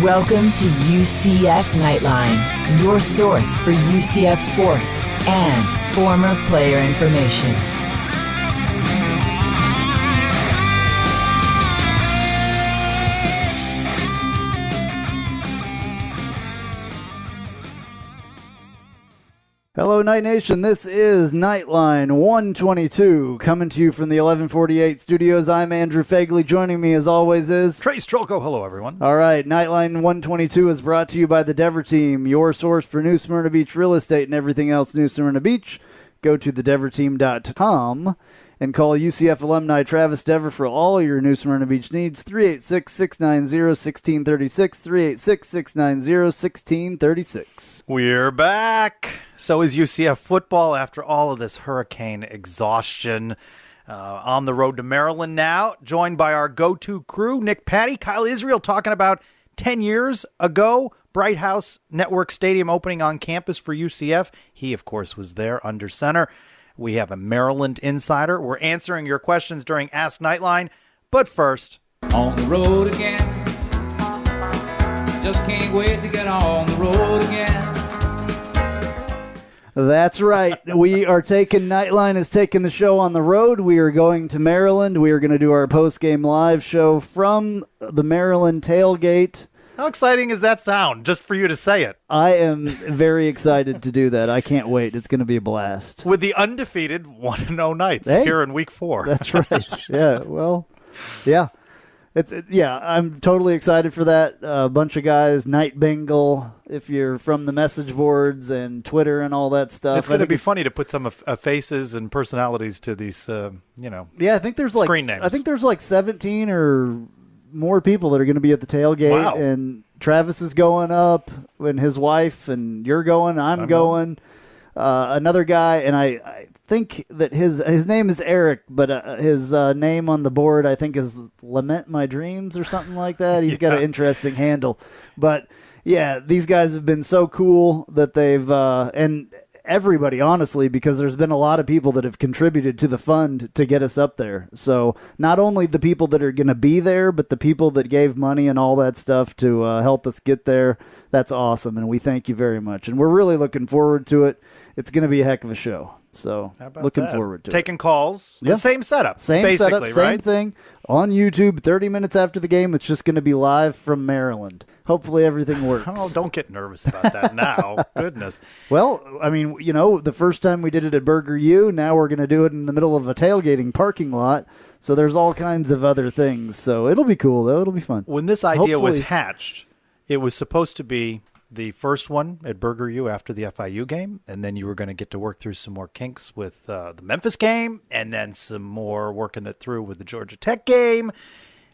Welcome to UCF Knightline, your source for UCF sports and former player information. Hello, Night Nation. This is Knightline 122, coming to you from the 1148 studios. I'm Andrew Phegley. Joining me, as always, is Trylko. Hello, everyone. All right, Knightline 122 is brought to you by the Dever Team, your source for New Smyrna Beach real estate and everything else New Smyrna Beach. Go to thedeverteam.com and call UCF alumni Travis Dever for all your New Smyrna Beach needs. 386-690-1636, 386-690-1636. We're back. So is UCF football after all of this hurricane exhaustion. On the road to Maryland now, joined by our go-to crew, Nick Patty, Kyle Israel, talking about 10 years ago, Bright House Network Stadium opening on campus for UCF. He, of course, was there under center. We have a Maryland insider. We're answering your questions during Ask Knightline. But first, on the road again. Just can't wait to get on the road again. That's right. We are taking Knightline is taking the show on the road. We are going to Maryland. We are going to do our post-game live show from the Maryland tailgate. how exciting does that sound, just for you to say it? I am very excited to do that. I can't wait. It's going to be a blast. With the undefeated 1-0 Knights here in Week 4. That's right. Yeah, well, yeah. I'm totally excited for that. A bunch of guys, Night Bengal, if you're from the message boards and Twitter and all that stuff. It's going to be funny to put some faces and personalities to these, Yeah, I think there's screen names. I think there's like 17 or more people that are going to be at the tailgate. Wow. And Travis is going up, and his wife, and you're going, I'm going. Another guy, and I think that his name is Eric, but his name on the board I think is Lament My Dreams or something like that. He's got an interesting handle. But yeah, these guys have been so cool that they've and everybody, honestly, because there's been a lot of people that have contributed to the fund to get us up there. So not only the people that are going to be there, but the people that gave money and all that stuff to help us get there. That's awesome, and we thank you very much. And we're really looking forward to it. It's going to be a heck of a show. So looking forward to Taking calls. Yeah. Same setup. Same setup, right? same thing. On YouTube, 30 minutes after the game, it's just going to be live from Maryland. Hopefully everything works. Oh, don't get nervous about that now. Goodness. Well, I mean, the first time we did it at Burger U, now we're going to do it in the middle of a tailgating parking lot. So there's all kinds of other things. So it'll be cool, though. It'll be fun. When this idea was hatched, it was supposed to be the first one at Burger U after the FIU game, and then you were going to get to work through some more kinks with the Memphis game, and then some more working it through with the Georgia Tech game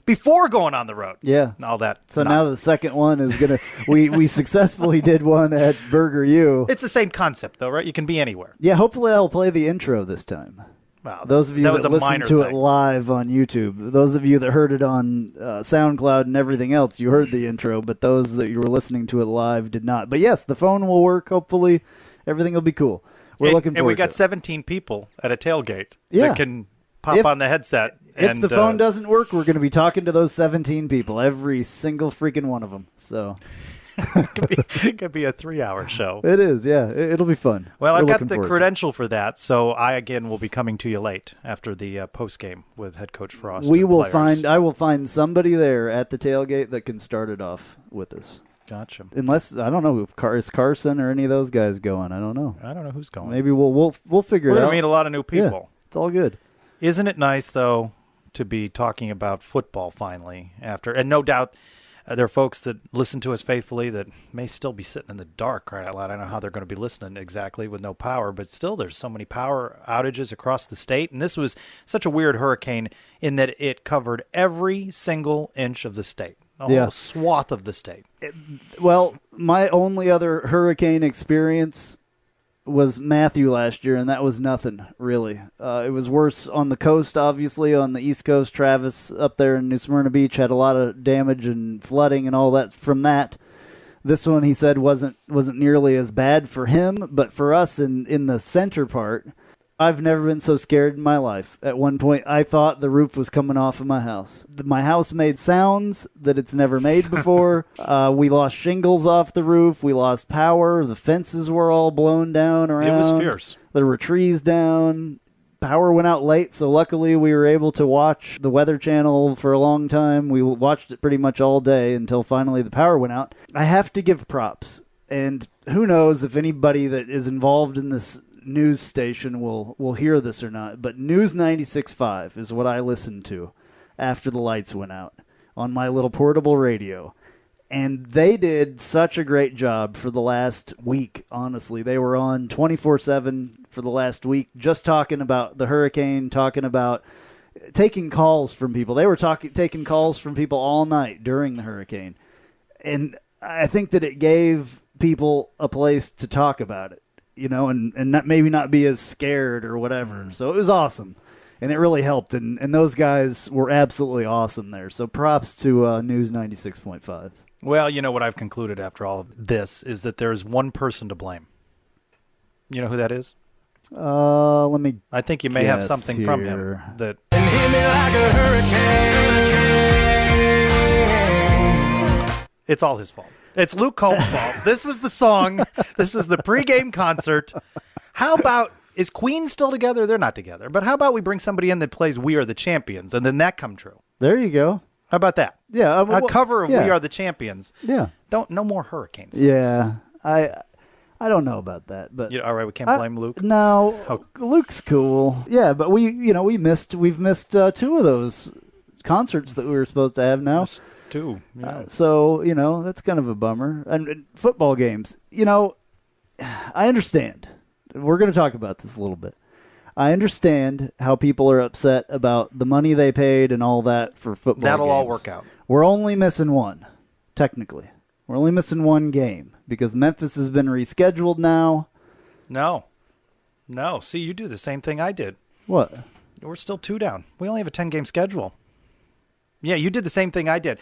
before going on the road. Yeah. And all that. So now the second one is going to – we successfully did one at Burger U. It's the same concept, though, right? You can be anywhere. Yeah, hopefully I'll play the intro this time. Wow, those of you that listen to it live on YouTube, those of you that heard it on SoundCloud and everything else, you heard the intro, but those that you were listening to it live did not. But yes, the phone will work, hopefully. Everything will be cool. We're looking forward to it. And we got 17 people at a tailgate that can pop on the headset. If the phone doesn't work, we're going to be talking to those 17 people, every single freaking one of them. So... it could be a 3-hour show. It is, yeah. It'll be fun. Well, I've got the credential for that, so I, again, will be coming to you late after the post-game with head coach Frost. I will find somebody there at the tailgate that can start it off with us. Gotcha. Unless, I don't know, if is Carson or any of those guys going. I don't know. I don't know who's going. Maybe we'll figure it out. We're going to meet a lot of new people. Yeah, it's all good. Isn't it nice, though, to be talking about football finally after, and no doubt there are folks that listen to us faithfully that may still be sitting in the dark right out loud. I don't know how they're going to be listening exactly with no power, but still there's so many power outages across the state. And this was such a weird hurricane in that it covered every single inch of the state, the whole swath of the state. Well, my only other hurricane experience was Matthew last year, and that was nothing, really. It was worse on the coast, obviously, on the East Coast. Travis up there in New Smyrna Beach had a lot of damage and flooding and all that from that. This one, he said, wasn't nearly as bad for him, but for us in the center part, I've never been so scared in my life. At one point, I thought the roof was coming off of my house. My house made sounds that it's never made before. We lost shingles off the roof. We lost power. The fences were all blown down around. It was fierce. There were trees down. Power went out late, so luckily we were able to watch the Weather Channel for a long time. We watched it pretty much all day until finally the power went out. I have to give props, and who knows if anybody that is involved in this news station will hear this or not, but News 96.5 is what I listened to after the lights went out on my little portable radio. And they did such a great job for the last week, honestly. They were on 24/7 for the last week, just talking about the hurricane, talking about taking calls from people. They were taking calls from people all night during the hurricane. And I think that it gave people a place to talk about it, and not, maybe not be as scared or whatever. So it was awesome. And it really helped. And those guys were absolutely awesome there. So props to News 96.5. Well, you know what I've concluded after all of this is that there is one person to blame. You know who that is? Let me. I think you may have something from him that. And hit me like a hurricane. It's all his fault. It's Luke Combs' fault. This was the song. This was the pregame concert. How about, is Queen still together? They're not together. But how about we bring somebody in that plays We Are the Champions, and then that come true? There you go. How about that? Yeah. A cover of We Are the Champions. Yeah. No more hurricanes. Yeah. I don't know about that, but All right, we can't blame Luke. No, Oh. Luke's cool. Yeah, but we've missed 2 of those concerts that we were supposed to have now. Two. Yeah. So, that's kind of a bummer. And football games, I understand. We're going to talk about this a little bit. I understand how people are upset about the money they paid and all that for football That'll all games. work out. We're only missing one, technically. We're only missing one game because Memphis has been rescheduled now. No. See, you do the same thing I did. What? We're still 2 down. We only have a 10-game schedule. Yeah, you did the same thing I did.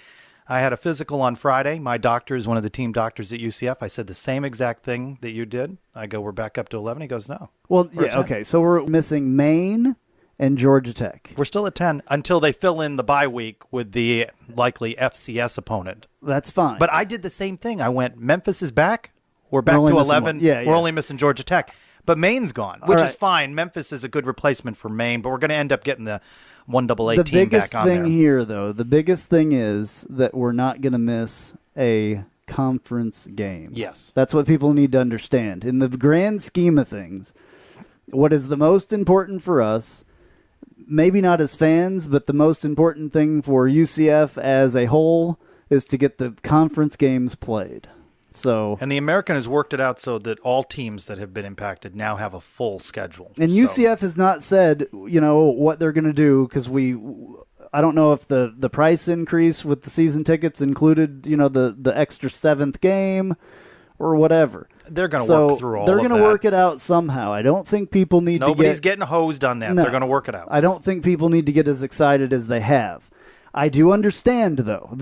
I had a physical on Friday. My doctor is one of the team doctors at UCF. I said the same exact thing that you did. I go, we're back up to 11. He goes, no. Well, yeah, okay. So we're missing Maine and Georgia Tech. We're still at 10 until they fill in the bye week with the likely FCS opponent. That's fine. But I did the same thing. I went, Memphis is back. We're back only to missing 11. one. Yeah, We're yeah. only missing Georgia Tech. But Maine's gone, which right. is fine. Memphis is a good replacement for Maine, but we're going to end up getting the 1AA the team biggest back on there. thing here, though, the biggest thing is that we're not going to miss a conference game. Yes. That's what people need to understand. In the grand scheme of things, what is the most important for us, maybe not as fans, but the most important thing for UCF as a whole is to get the conference games played. So, And the American has worked it out so that all teams that have been impacted now have a full schedule. and UCF has not said, what they're going to do because I don't know if the price increase with the season tickets included, the extra 7th game or whatever. They're going to work through all They're of going to that. work it out somehow. I don't think people need Nobody's getting hosed on that. No. They're going to work it out. I don't think people need to get as excited as they have. I do understand, though.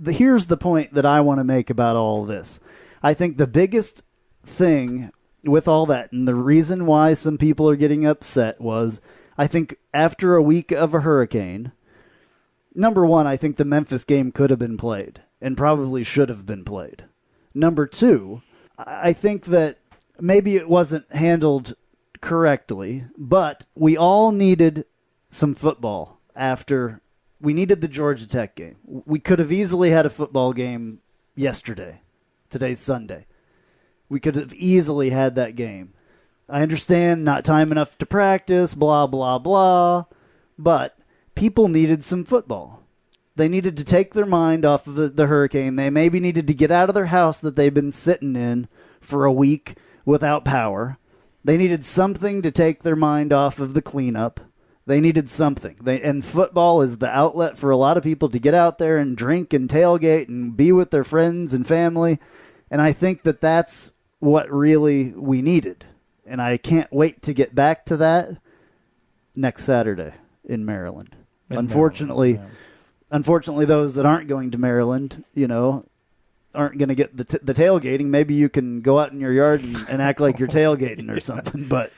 Here's the point that I want to make about all this. I think the biggest thing with all that, and the reason why some people are getting upset was, I think after a week of a hurricane, number one, I think the Memphis game could have been played and probably should have been played. Number two, I think that maybe it wasn't handled correctly, but we all needed some football after. We needed the Georgia Tech game. We could have easily had a football game yesterday. Today's Sunday. We could have easily had that game. I understand not time enough to practice, blah, blah, blah, but people needed some football. They needed to take their mind off of the hurricane. They maybe needed to get out of their house that they've been sitting in for a week without power. They needed something to take their mind off of the cleanup. They needed something. And football is the outlet for a lot of people to get out there and drink and tailgate and be with their friends and family. And I think that that's what really we needed. And I can't wait to get back to that next Saturday in Maryland. Unfortunately, those that aren't going to Maryland, aren't going to get the tailgating. Maybe you can go out in your yard and act like you're tailgating or something. But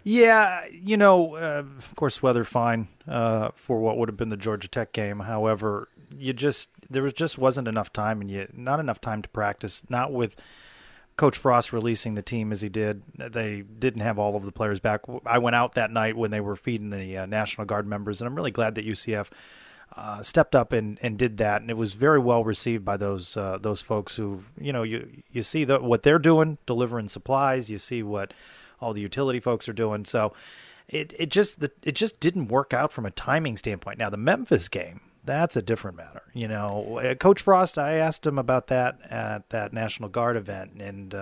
Yeah, of course, weather fine for what would have been the Georgia Tech game. However, there wasn't enough time, and not enough time to practice. Not with Coach Frost releasing the team as he did. They didn't have all of the players back. I went out that night when they were feeding the National Guard members, and I'm really glad that UCF stepped up and did that. And it was very well received by those folks who, you see what they're doing, delivering supplies. You see what all the utility folks are doing. So it just didn't work out from a timing standpoint. Now the Memphis game, that's a different matter. Coach Frost, I asked him about that at that National Guard event, and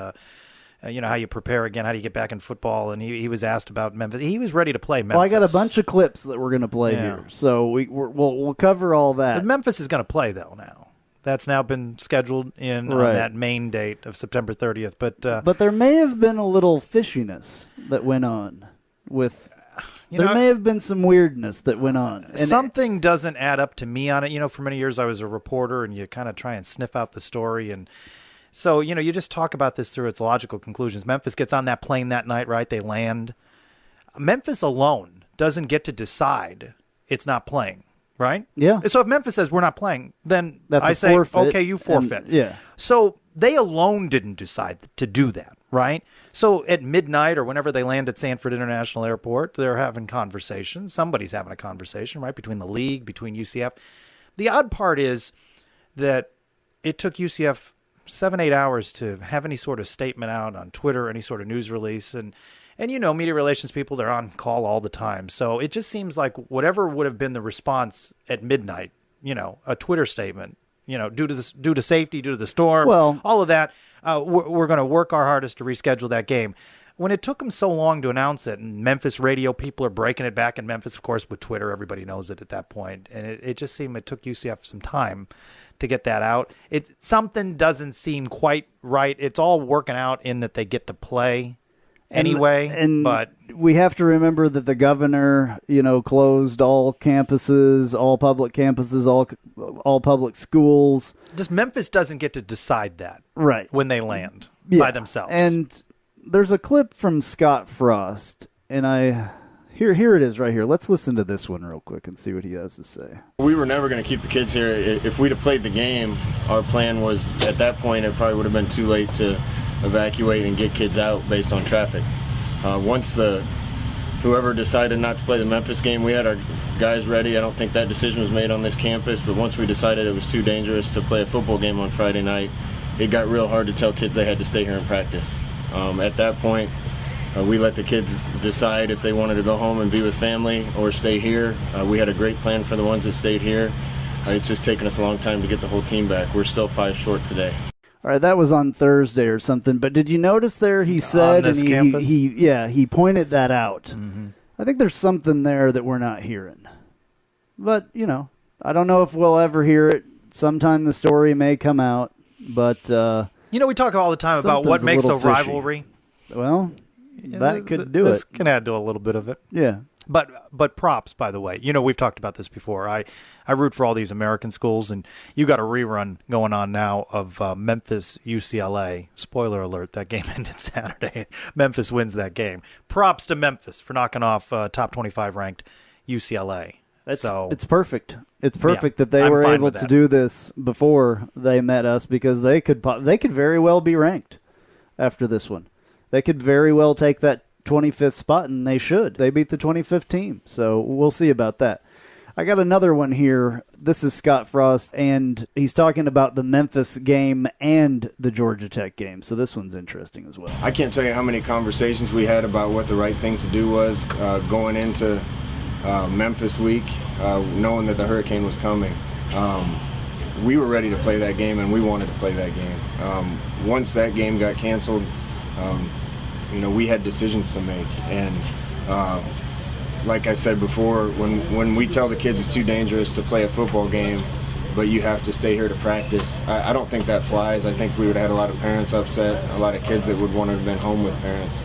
how you prepare again, how do you get back in football, and he was asked about Memphis. He was ready to play Memphis. Well, I got a bunch of clips that we're going to play here, so we'll cover all that. But Memphis is going to play though now. That's now been scheduled on that main date of September 30th. But there may have been a little fishiness that went on with. There may have been some weirdness that went on. And something doesn't add up to me on it. For many years I was a reporter, and you kind of try and sniff out the story. And so, you just talk about this through its logical conclusions. Memphis gets on that plane that night, right? They land. Memphis alone doesn't get to decide it's not playing, right? Yeah. So if Memphis says we're not playing, then that's I say, forfeit, okay, you forfeit. Yeah. So they alone didn't decide to do that, right? So at midnight or whenever they land at Sanford International Airport, they're having conversations. Somebody's having a conversation, right, between the league, between UCF. The odd part is that it took UCF 7-8 hours to have any sort of statement out on Twitter, any sort of news release. And media relations people, they're on call all the time. So it just seems like whatever would have been the response at midnight, a Twitter statement, due to safety, due to the storm, all of that, we're going to work our hardest to reschedule that game. When it took them so long to announce it, and Memphis radio people are breaking it back in Memphis, of course, with Twitter, everybody knows it at that point. And it just seemed it took UCF some time to get that out. Something doesn't seem quite right. It's all working out in that they get to play anyway, but we have to remember that the governor, closed all campuses, all public campuses, all public schools. Just Memphis doesn't get to decide that right when they land by themselves. And there's a clip from Scott Frost, and here it is right here. Let's listen to this one real quick and see what he has to say. We were never going to keep the kids here. If we'd have played the game, our plan was at that point it probably would have been too late to evacuate and get kids out based on traffic. Once whoever decided not to play the Memphis game, we had our guys ready. I don't think that decision was made on this campus, but once we decided it was too dangerous to play a football game on Friday night, it got real hard to tell kids they had to stay here and practice. At that point, we let the kids decide if they wanted to go home and be with family or stay here. We had a great plan for the ones that stayed here. It's just taken us a long time to get the whole team back. We're still 5 short today. All right, that was on Thursday or something. But did you notice there he said, on this campus? he pointed that out. Mm-hmm. I think there's something there that we're not hearing. But, I don't know if we'll ever hear it. Sometime the story may come out. But, we talk all the time about what makes a rivalry. Well, that could do this it. Can add to a little bit of it. Yeah. But props, by the way. We've talked about this before. I root for all these American schools, and you got a rerun going on now of Memphis UCLA. Spoiler alert, that game ended Saturday. Memphis wins that game. Props to Memphis for knocking off top 25 ranked UCLA. It's perfect. It's perfect that they were able to do this before they met us, because they could very well be ranked after this one. They could very well take that 25th spot, and they should. They beat the 25th team, so we'll see about that. I got another one here. This is Scott Frost, and he's talking about the Memphis game and the Georgia Tech game, so this one's interesting as well. I can't tell you how many conversations we had about what the right thing to do was going into Memphis week, knowing that the hurricane was coming. We were ready to play that game, and we wanted to play that game. Once that game got canceled, we had decisions to make, and like I said before, when we tell the kids it's too dangerous to play a football game, but you have to stay here to practice, I don't think that flies. I think we would have had a lot of parents upset, a lot of kids that would want to have been home with parents.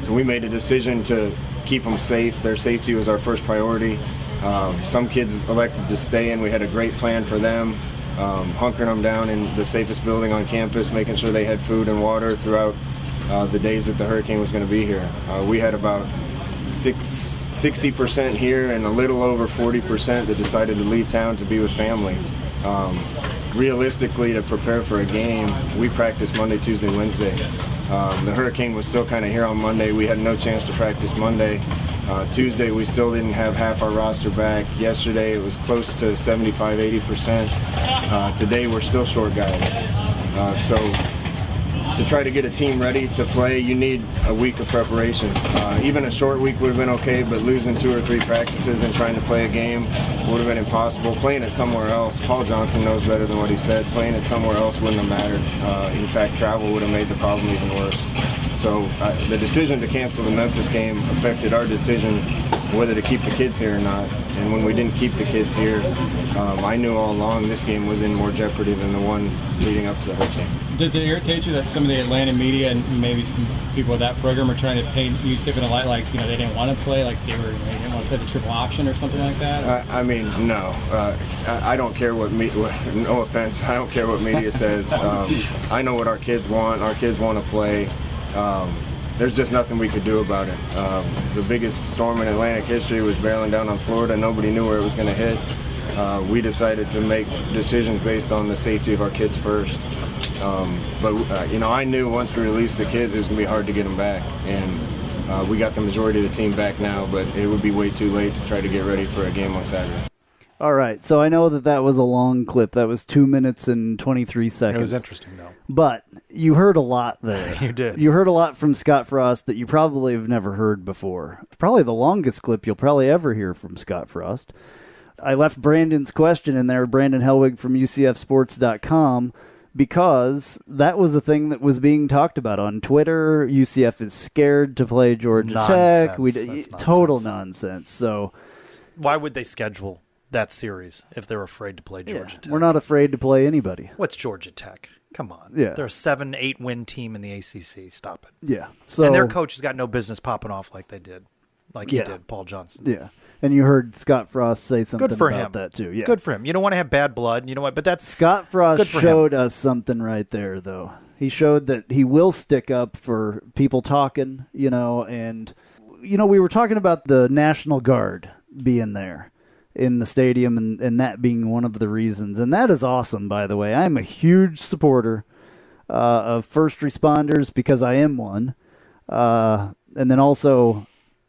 So we made a decision to keep them safe. Their safety was our first priority. Some kids elected to stay, and we had a great plan for them, hunkering them down in the safest building on campus, making sure they had food and water throughout the days that the hurricane was going to be here. We had about 60% here and a little over 40% that decided to leave town to be with family. Realistically, to prepare for a game, we practiced Monday, Tuesday, Wednesday. The hurricane was still kind of here on Monday. We had no chance to practice Monday. Tuesday, we still didn't have half our roster back. Yesterday, it was close to 75-80%. Today, we're still short guys. So to try to get a team ready to play, you need a week of preparation. Even a short week would have been okay, but losing 2 or 3 practices and trying to play a game would have been impossible. Playing it somewhere else, Paul Johnson knows better than what he said. Playing it somewhere else wouldn't have mattered. In fact, travel would have made the problem even worse. So the decision to cancel the Memphis game affected our decision whether to keep the kids here or not. And when we didn't keep the kids here, I knew all along this game was in more jeopardy than the one leading up to the hurricane. Does it irritate you that some of the Atlanta media and maybe some people at that program are trying to paint UCF in a light like, they didn't want to play, like they didn't want to play the triple option or something like that? I mean, no. I don't care what no offense, I don't care what media says. I know what our kids want. Our kids want to play. There's just nothing we could do about it. The biggest storm in Atlantic history was barreling down on Florida. Nobody knew where it was going to hit. We decided to make decisions based on the safety of our kids first. I knew once we released the kids, it was going to be hard to get them back. And we got the majority of the team back now, but it would be way too late to try to get ready for a game on Saturday. All right, so I know that was a long clip. That was 2 minutes and 23 seconds. It was interesting, though. But you heard a lot there. You did. You heard a lot from Scott Frost that you probably have never heard before. Probably the longest clip you'll probably ever hear from Scott Frost. I left Brandon's question in there, Brandon Helwig from UCFsports.com, because that was the thing that was being talked about on Twitter. UCF is scared to play Georgia Tech. Total nonsense. So why would they schedule that series if they're afraid to play Georgia Tech? We're not afraid to play anybody. What's Georgia Tech? Come on. Yeah. They're a 7-8 win team in the ACC. Stop it. Yeah. So, and their coach has got no business popping off like they did. Like he did, Paul Johnson. Yeah. And you heard Scott Frost say something Good for about him. that too. Yeah. Good for him. You don't want to have bad blood. You know what? But that's Scott Frost showed us something right there, though. He showed that he will stick up for people talking, and we were talking about the National Guard being there in the stadium and that being one of the reasons. And that is awesome, by the way. I'm a huge supporter of first responders because I am one. And then also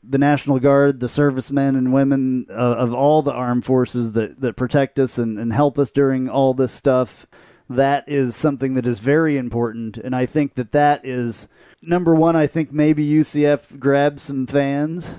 the National Guard, the servicemen and women of all the armed forces that protect us and help us during all this stuff. That is something that is very important. And I think that is, number one, I think maybe UCF grabbed some fans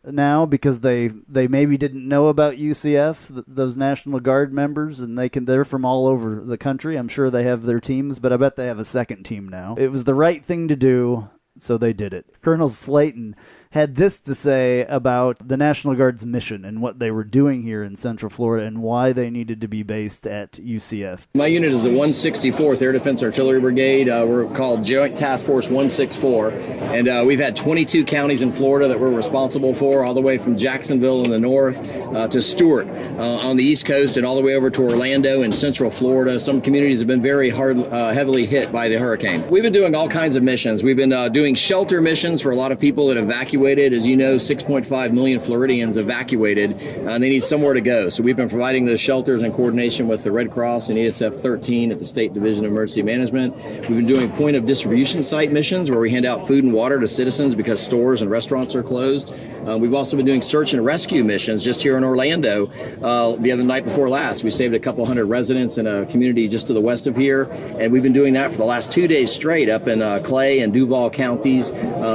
now because they maybe didn't know about UCF, those National Guard members, and they're from all over the country. I'm sure they have their teams, but I bet they have a second team now. It was the right thing to do, so they did it. Colonel Slayton had this to say about the National Guard's mission and what they were doing here in Central Florida and why they needed to be based at UCF. My unit is the 164th Air Defense Artillery Brigade. We're called Joint Task Force 164, and we've had 22 counties in Florida that we're responsible for, all the way from Jacksonville in the north to Stewart on the east coast, and all the way over to Orlando in Central Florida. Some communities have been very heavily hit by the hurricane. We've been doing all kinds of missions. We've been doing shelter missions for a lot of people that evacuated. As you know, 6.5 million Floridians evacuated, and they need somewhere to go. So we've been providing those shelters in coordination with the Red Cross and ESF 13 at the State Division of Emergency Management. We've been doing point of distribution site missions where we hand out food and water to citizens because stores and restaurants are closed. We've also been doing search and rescue missions just here in Orlando. The other night before last, we saved a couple hundred residents in a community just to the west of here, and we've been doing that for the last 2 days straight up in Clay and Duval counties.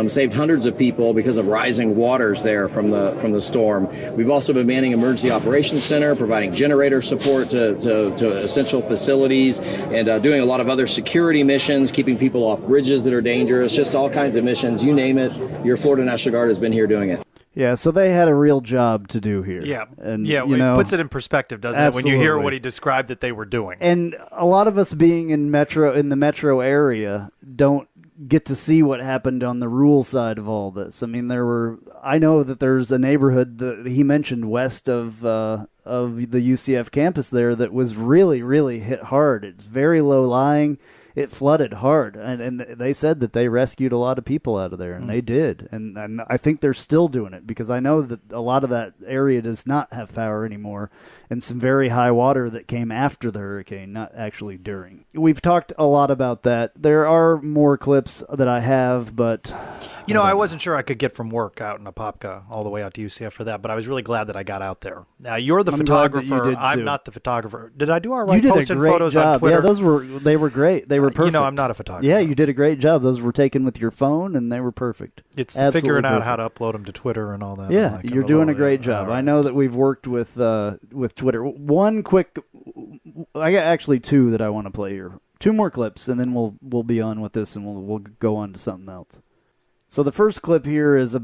Saved hundreds of people because of rising waters there from the storm. We've also been manning Emergency Operations Center, providing generator support to essential facilities, and doing a lot of other security missions, keeping people off bridges that are dangerous, just all kinds of missions. You name it, your Florida National Guard has been here doing it. Yeah, so they had a real job to do here. Yeah, and it puts it in perspective, doesn't absolutely. it, when you hear what he described that they were doing. And a lot of us being in the metro area don't get to see what happened on the rural side of all this. I mean, I know that there's a neighborhood that he mentioned west of the UCF campus there that was really, really hit hard. It's very low lying. it flooded hard, and they said that they rescued a lot of people out of there, and they did, and I think they're still doing it, because I know that a lot of that area does not have power anymore, and some very high water that came after the hurricane, not actually during. We've talked a lot about that. There are more clips that I have, but I wasn't sure I could get from work out in Apopka all the way out to UCF for that, but I was really glad that I got out there. Now, you're the photographer. I'm not the photographer. Did I do all right? You did posting a great photos job. on Twitter? Yeah, they were great. They were perfect. I'm not a photographer. Yeah, you did a great job. Those were taken with your phone, and they were perfect. It's Absolutely figuring out perfect. how to upload them to Twitter and all that. Yeah, you're doing a great job. Right. I know that we've worked with Twitter. One quick, I got actually two that I want to play here. Two more clips, and then we'll be on with this, and we'll go on to something else. So the first clip here is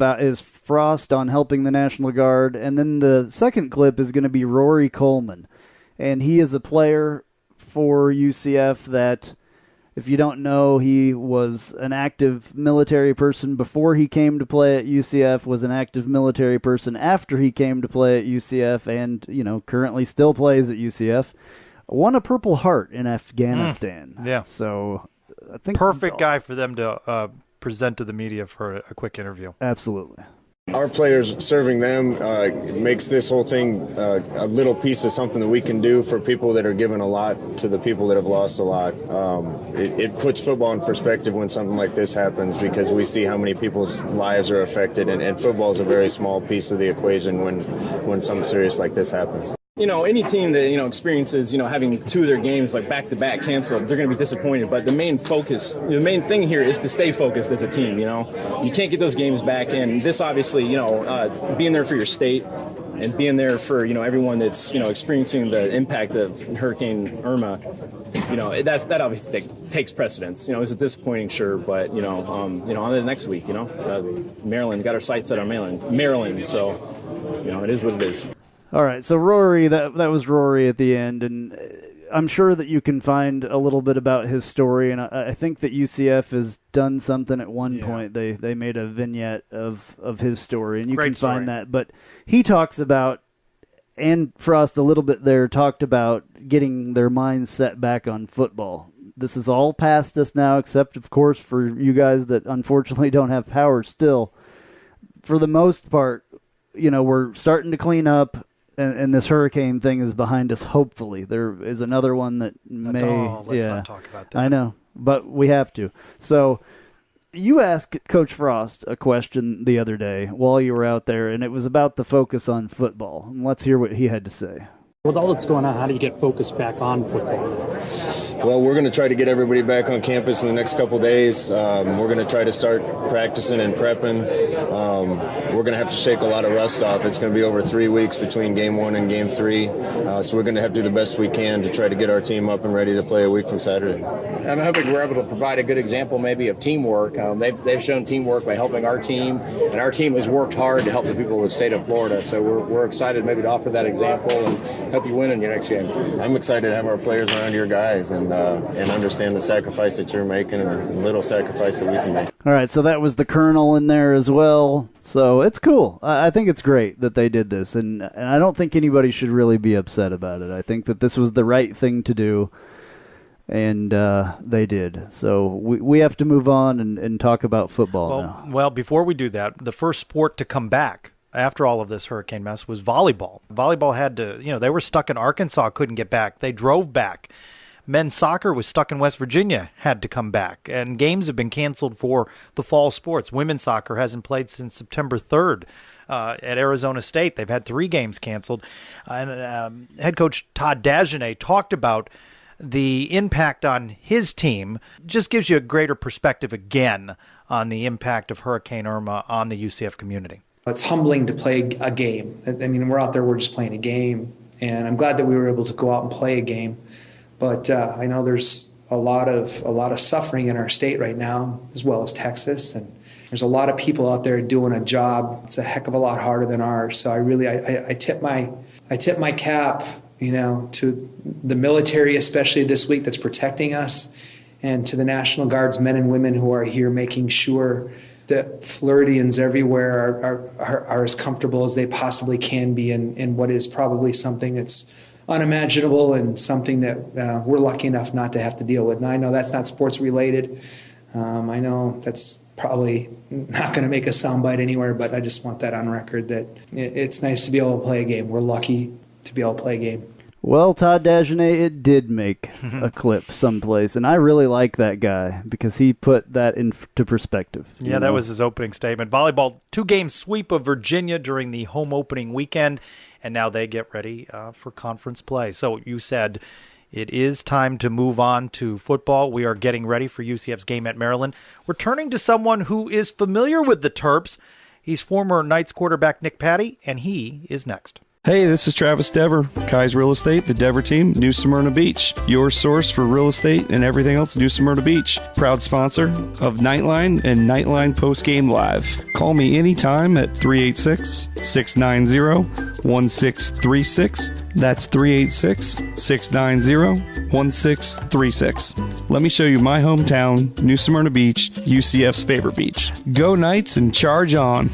Frost on helping the National Guard, and then the second clip is going to be Rory Coleman, and he is a player for UCF that, if you don't know, he was an active military person before he came to play at UCF, was an active military person after he came to play at UCF, and currently still plays at UCF. Won a Purple Heart in Afghanistan. Yeah. So I think perfect guy for them to present to the media for a quick interview. Absolutely. Our players serving them makes this whole thing a little piece of something that we can do for people that are giving a lot to the people that have lost a lot. It puts football in perspective when something like this happens, because we see how many people's lives are affected, and football is a very small piece of the equation when something serious like this happens. Any team that, experiences, having two of their games like back-to-back canceled, they're going to be disappointed. But the main thing here is to stay focused as a team, You can't get those games back. And this obviously, being there for your state and being there for, everyone that's, experiencing the impact of Hurricane Irma, that obviously takes precedence. It's a disappointing, sure, but, on to the next week, Maryland, got our sights set on Maryland. So, it is what it is. All right, so Rory, that was Rory at the end, and I'm sure that you can find a little bit about his story, and I think that UCF has done something at one point. They made a vignette of his story, and you can find that. But he talks about, and Frost a little bit there, talked about getting their minds set back on football. This is all past us now, except, of course, for you guys that unfortunately don't have power still. For the most part, we're starting to clean up. And this hurricane thing is behind us, hopefully. There is another one that may... let's not talk about that. I know, but we have to. So you asked Coach Frost a question the other day while you were out there, and it was about the focus on football. And let's hear what he had to say. With all that's going on, how do you get focused back on football? Well, we're going to try to get everybody back on campus in the next couple days. We're going to try to start practicing and prepping. We're going to have to shake a lot of rust off. It's going to be over 3 weeks between game 1 and game 3. So we're going to have to do the best we can to try to get our team up and ready to play a week from Saturday. I'm hoping we're able to provide a good example maybe of teamwork. They've shown teamwork by helping our team, and our team has worked hard to help the people of the state of Florida. So we're excited maybe to offer that example and help you win in your next game. I'm excited to have our players around your guys and understand the sacrifice that you're making and the little sacrifice that we can make. All right, so that was the Colonel in there as well. So it's cool. I think it's great that they did this, and I don't think anybody should really be upset about it. I think that this was the right thing to do, and they did. So we have to move on and talk about football now. Well, before we do that, the first sport to come back after all of this hurricane mess was volleyball. Volleyball had to, they were stuck in Arkansas, couldn't get back. They drove back. Men's soccer was stuck in West Virginia, had to come back. And games have been canceled for the fall sports. Women's soccer hasn't played since September 3rd at Arizona State. They've had 3 games canceled. And head coach Todd Dagenet talked about the impact on his team. Just gives you a greater perspective again on the impact of Hurricane Irma on the UCF community. It's humbling to play a game. I mean, we're out there, we're just playing a game. And I'm glad that we were able to go out and play a game. But I know there's a lot of suffering in our state right now, as well as Texas, and there's a lot of people out there doing a job. It's a heck of a lot harder than ours. So I tip my cap, to the military, especially this week, that's protecting us, and to the National Guard's men and women who are here making sure that Floridians everywhere are as comfortable as they possibly can be in what is probably something that's unimaginable and something that we're lucky enough not to have to deal with. And I know that's not sports related. I know that's probably not going to make a soundbite anywhere, but I just want that on record that it's nice to be able to play a game. We're lucky to be able to play a game. Well, Todd Dagenet, it did make a clip someplace, and I really like that guy because he put that into perspective. Yeah, that was his opening statement. Volleyball, 2-game sweep of Virginia during the home opening weekend, and now they get ready for conference play. So you said it is time to move on to football. We are getting ready for UCF's game at Maryland. We're turning to someone who is familiar with the Terps. He's former Knights quarterback Nick Patty, and he is next. Hey, this is Travis Dever, Kai's Real Estate, the Dever team, New Smyrna Beach. Your source for real estate and everything else, New Smyrna Beach. Proud sponsor of Knightline and Knightline Postgame Live. Call me anytime at 386-690-1636. That's 386-690-1636. Let me show you my hometown, New Smyrna Beach, UCF's favorite beach. Go Knights and charge on.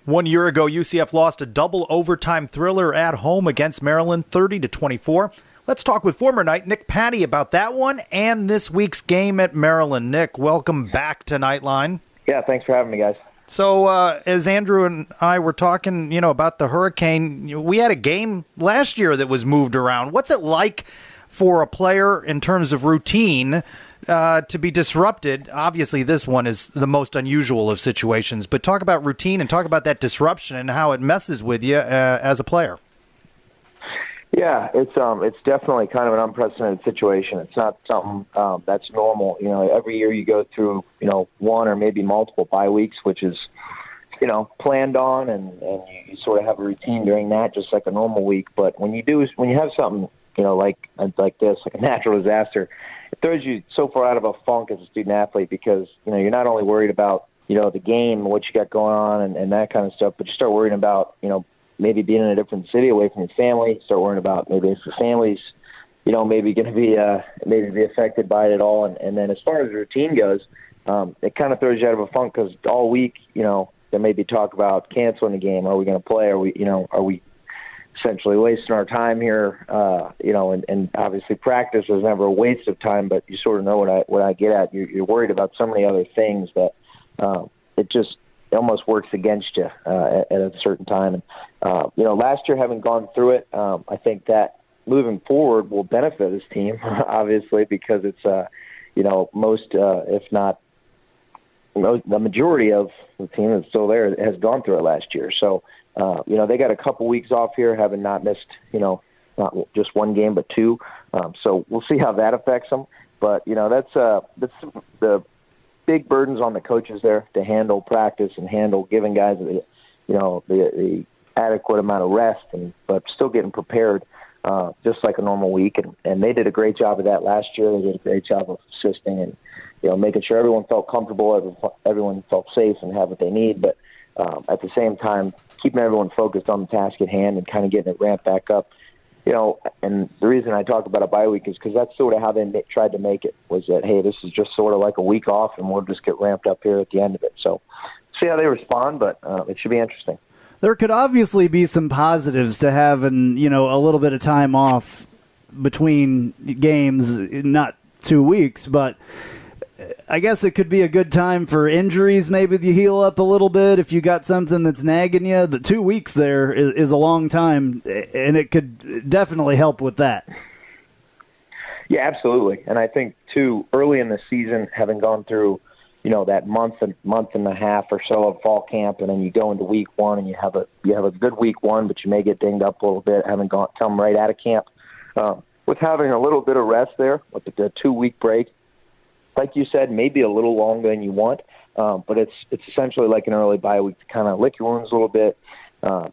1 year ago, UCF lost a double overtime thriller at home against Maryland, 30-24. Let's talk with former Knight Nick Patty about that one and this week's game at Maryland. Nick, welcome back to Knightline. Yeah, thanks for having me, guys. So as Andrew and I were talking, about the Hurricane, we had a game last year that was moved around. What's it like for a player in terms of routine to be disrupted? Obviously, this one is the most unusual of situations, but talk about routine and talk about that disruption and how it messes with you as a player. Yeah, it's definitely kind of an unprecedented situation. It's not something that's normal. Every year you go through, one or maybe multiple bye weeks, which is, planned on, and you sort of have a routine during that, just like a normal week. But when you have something, like this, like a natural disaster, it throws you so far out of a funk as a student athlete because, you're not only worried about, the game, what you got going on and that kind of stuff, but you start worrying about, maybe being in a different city away from your family, start worrying about maybe if your family's, maybe going to be affected by it at all. And then as far as the routine goes, it kind of throws you out of a funk because all week, there may be talk about canceling the game. Are we going to play? Are we essentially wasting our time here? And obviously practice is never a waste of time, but you sort of know what I get at. You're worried about so many other things that it almost works against you at a certain time. And, last year having gone through it, I think that moving forward will benefit this team, obviously, because it's, most, if not the majority of the team that's still there has gone through it last year. So, they got a couple weeks off here, having not missed, not just one game, but two. So we'll see how that affects them. But, that's the big burdens on the coaches there to handle practice and handle giving guys the adequate amount of rest, but still getting prepared just like a normal week. And they did a great job of that last year. They did a great job of assisting and, making sure everyone felt comfortable, everyone felt safe and have what they need. But at the same time, keeping everyone focused on the task at hand and kind of getting it ramped back up. And the reason I talk about a bye week is because that's sort of how they tried to make it, was that, hey, this is just sort of like a week off and we'll just get ramped up here at the end of it. So see how they respond, but it should be interesting. There could obviously be some positives to having, a little bit of time off between games, not 2 weeks, but I guess it could be a good time for injuries. Maybe you heal up a little bit if you got something that's nagging you. The 2 weeks there is a long time, and it could definitely help with that. Yeah, absolutely. And I think, too, early in the season, having gone through, that month and a half or so of fall camp, and then you go into week one and you have a good week one, but you may get dinged up a little bit, having come right out of camp. With having a little bit of rest there, with the 2 week break, like you said, maybe a little longer than you want, but it's essentially like an early bye week to kind of lick your wounds a little bit,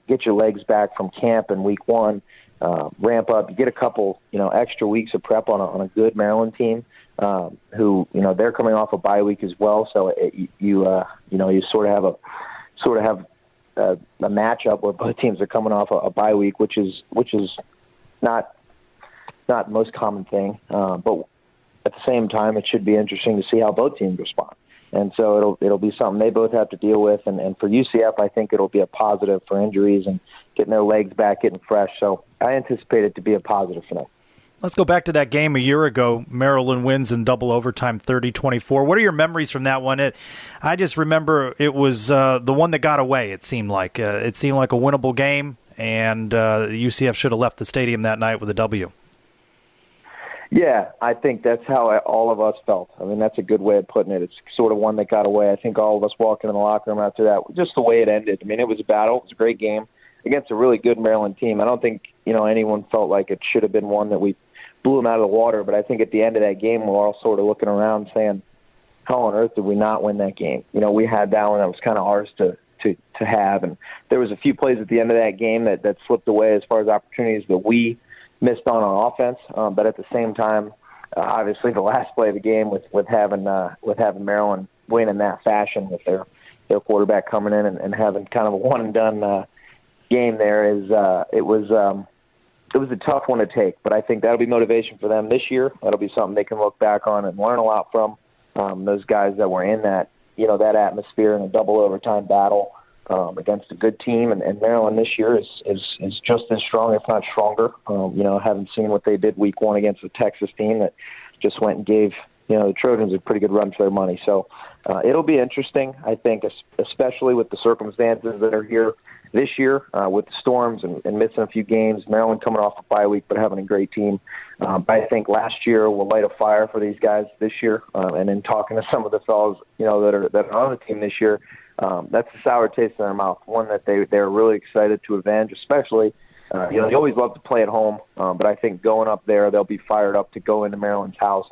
get your legs back from camp in week one, ramp up. You get a couple, extra weeks of prep on a good Maryland team, who, they're coming off a bye week as well. So you sort of have a matchup where both teams are coming off a bye week, which is not the most common thing, but at the same time, it should be interesting to see how both teams respond. And so it'll be something they both have to deal with. And for UCF, I think it'll be a positive for injuries and getting their legs back, getting fresh. So I anticipate it to be a positive for them. Let's go back to that game a year ago. Maryland wins in double overtime, 30-24. What are your memories from that one? I just remember it was the one that got away, it seemed like. It seemed like a winnable game, and UCF should have left the stadium that night with a W. Yeah, I think that's how all of us felt. I mean, that's a good way of putting it. It's sort of one that got away. I think all of us walking in the locker room after that, just the way it ended. I mean, it was a battle. It was a great game against a really good Maryland team. I don't think, anyone felt like it should have been one that we blew them out of the water, but I think at the end of that game, we're all sort of looking around saying, how on earth did we not win that game? We had that one that was kind of ours to have, and there was a few plays at the end of that game that slipped away as far as opportunities that we missed on offense, but at the same time, obviously the last play of the game with having Maryland win in that fashion with their quarterback coming in and having kind of a one and done game there it was a tough one to take, but I think that'll be motivation for them this year. That'll be something they can look back on and learn a lot from. Those guys that were in that that atmosphere in a double overtime battle against a good team, and Maryland this year is just as strong, if not stronger. Having seen what they did week one against the Texas team that just went and gave the Trojans a pretty good run for their money. So it'll be interesting, I think, especially with the circumstances that are here this year with the storms and missing a few games. Maryland coming off a bye week but having a great team. But I think last year will light a fire for these guys this year. And in talking to some of the fellows that are on the team this year, that's a sour taste in their mouth, one that they're really excited to avenge, especially they always love to play at home, but I think going up there, they'll be fired up to go into Maryland's house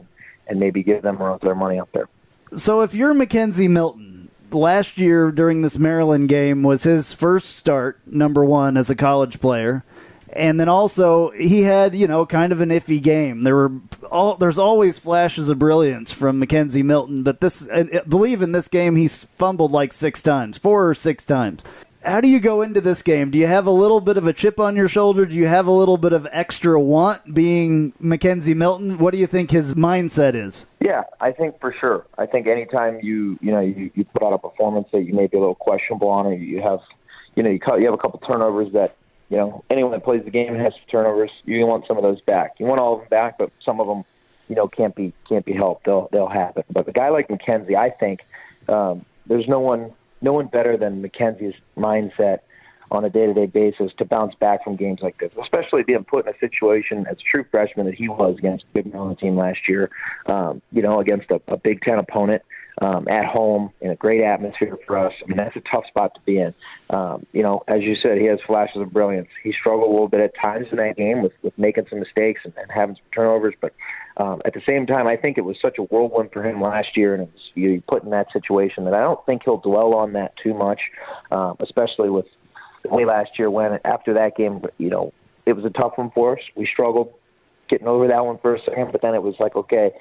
and maybe give them a run for their money up there. So if you're Mackenzie Milton, last year during this Maryland game was his first start, number one, as a college player. And then also he had, kind of an iffy game. There's always flashes of brilliance from Mackenzie Milton, but I believe in this game he fumbled like 4 or 6 times. How do you go into this game? Do you have a little bit of a chip on your shoulder? Do you have a little bit of extra want being Mackenzie Milton? What do you think his mindset is? Yeah, I think for sure. I think anytime you put out a performance that you may be a little questionable on, or you have a couple turnovers that anyone that plays the game and has turnovers, you want some of those back. You want all of them back, but some of them can't be helped. They'll happen. But a guy like Mackenzie, I think there's no one better than Mackenzie's mindset on a day-to-day basis to bounce back from games like this, especially being put in a situation as a true freshman that he was against the Big Maryland team last year, against a Big Ten opponent at home in a great atmosphere for us. I mean, that's a tough spot to be in. As you said, he has flashes of brilliance. He struggled a little bit at times in that game with making some mistakes and having some turnovers, but at the same time, I think it was such a whirlwind for him last year, and it was, you put in that situation that I don't think he'll dwell on that too much, especially with the way last year went. After that game, it was a tough one for us. We struggled getting over that one for a second, but then it was like, okay,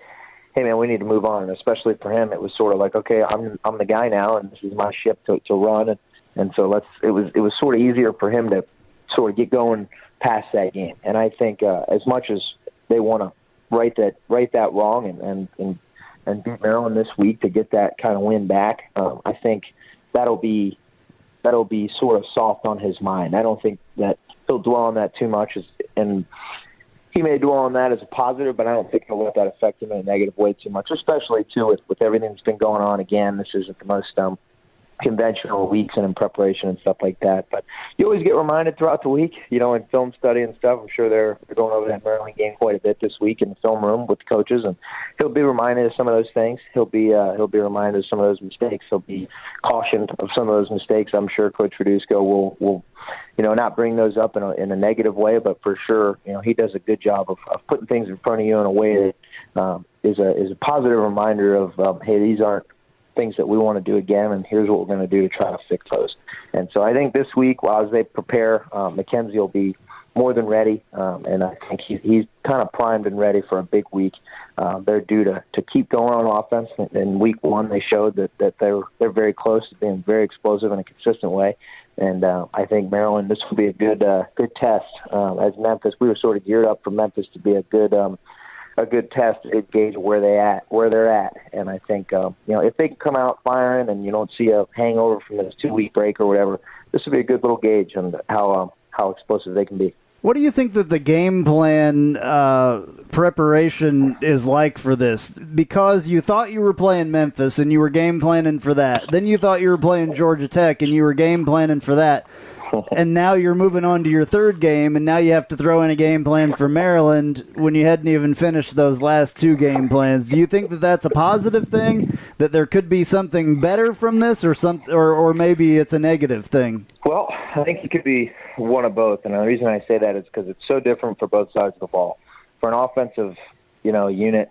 hey man, we need to move on. And especially for him, it was sort of like, okay, I'm the guy now, and this is my ship to run, and so it was sort of easier for him to sort of get going past that game. And I think as much as they want to right that wrong and beat Maryland this week to get that kind of win back, I think that'll be sort of soft on his mind. I don't think that he'll dwell on that too much, and he may dwell on that as a positive, but I don't think he'll let that affect him in a negative way too much, especially too with everything that's been going on. Again, this isn't the most conventional weeks and in preparation and stuff like that, but you always get reminded throughout the week, in film study and stuff. I'm sure they're going over that Maryland game quite a bit this week in the film room with the coaches, and he'll be reminded of some of those things. He'll be reminded of some of those mistakes. He'll be cautioned of some of those mistakes. I'm sure Coach Fredusco will not bring those up in a negative way, but for sure, he does a good job of putting things in front of you in a way that is a positive reminder of, hey, these aren't things that we want to do again, and here's what we're going to do to try to fix those. And so I think this week, as they prepare, Mackenzie will be more than ready, and I think he's kind of primed and ready for a big week. They're due to keep going on offense. In week one, they showed that they're very close to being very explosive in a consistent way. And I think Maryland, this will be a good test. As Memphis, we were sort of geared up for Memphis to be a good a good test, a good gauge of where they're at. And I think if they can come out firing and you don't see a hangover from this 2-week break or whatever, this would be a good little gauge on how explosive they can be. What do you think that the game plan preparation is like for this? Because you thought you were playing Memphis and you were game planning for that. Then you thought you were playing Georgia Tech and you were game planning for that. And now you're moving on to your third game, and now you have to throw in a game plan for Maryland when you hadn't even finished those last 2 game plans. Do you think that that's a positive thing, that there could be something better from this, or maybe it's a negative thing? Well, I think it could be one of both, and the reason I say that is because it's so different for both sides of the ball. For an offensive, unit,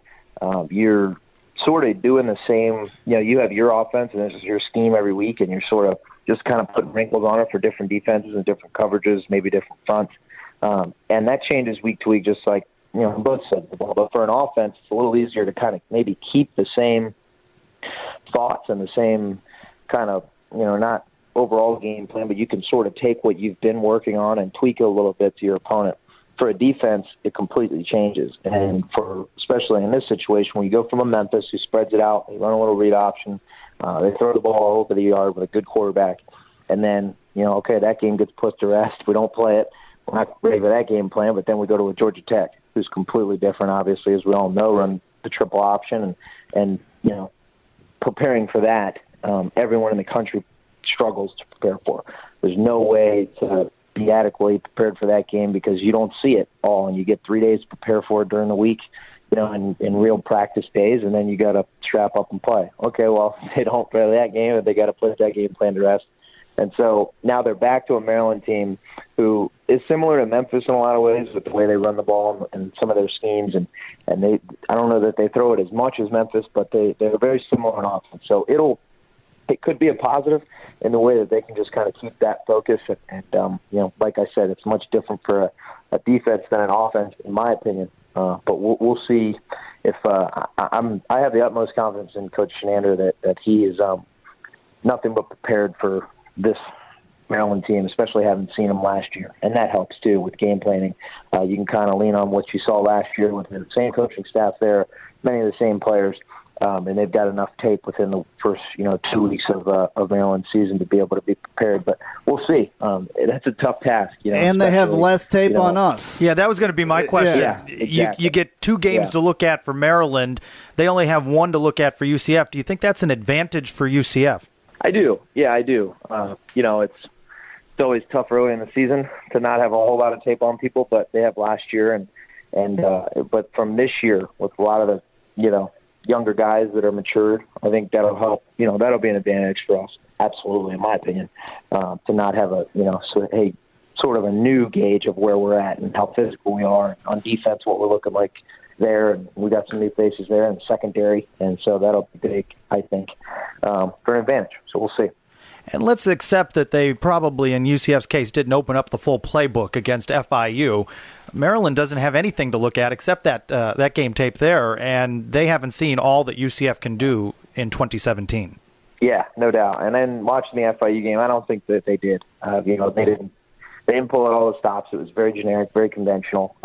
you're sort of doing the same. You have your offense, and this is your scheme every week, and you're sort of just kind of putting wrinkles on it for different defenses and different coverages, maybe different fronts. And that changes week to week, just like, on both sides of the ball. But for an offense, it's a little easier to kind of maybe keep the same thoughts and the same kind of, not overall game plan, but you can sort of take what you've been working on and tweak it a little bit to your opponent. For a defense, it completely changes. And especially in this situation, when you go from a Memphis who spreads it out, they run a little read option, they throw the ball all over the yard with a good quarterback, and then, that game gets put to rest. We don't play it. We're not ready for that game plan, but then we go to a Georgia Tech, who's completely different, obviously, as we all know, run the triple option. And preparing for that, everyone in the country struggles to prepare for. There's no way to be adequately prepared for that game because you don't see it all, and you get 3 days to prepare for it during the week, in real practice days, and then you got to strap up and play. Okay, well, they don't play that game, they got to put that game plan to rest. And so now they're back to a Maryland team who is similar to Memphis in a lot of ways with the way they run the ball and some of their schemes. And I don't know that they throw it as much as Memphis, but they're very similar in offense. So it could be a positive in the way that they can just kind of keep that focus. And like I said, it's much different for a defense than an offense, in my opinion. But we'll see if I have the utmost confidence in Coach Shenander that he is nothing but prepared for this Maryland team, especially having seen them last year. And that helps, too, with game planning. You can kind of lean on what you saw last year with the same coaching staff there, many of the same players, and they've got enough tape within the first 2 weeks of Maryland's season to be able to be prepared. But we'll see. That's a tough task. And they have less tape on us. Yeah, that was going to be my question. Yeah, exactly. You get 2 games to look at for Maryland. They only have 1 to look at for UCF. Do you think that's an advantage for UCF? I do. Yeah, I do. It's always tough early in the season to not have a whole lot of tape on people, but they have last year, but from this year with a lot of the younger guys that are matured, I think that'll help. That'll be an advantage for us. Absolutely, in my opinion, to not have sort of a new gauge of where we're at and how physical we are on defense, what we're looking like there, and we got some new faces there in the secondary, and so that'll be big, I think, for an advantage. So we'll see. And let's accept that they probably, in UCF's case, didn't open up the full playbook against FIU. Maryland doesn't have anything to look at except that game tape there, and they haven't seen all that UCF can do in 2017. Yeah, no doubt. And then watching the FIU game, I don't think that they did. They didn't pull out all the stops. It was very generic, very conventional.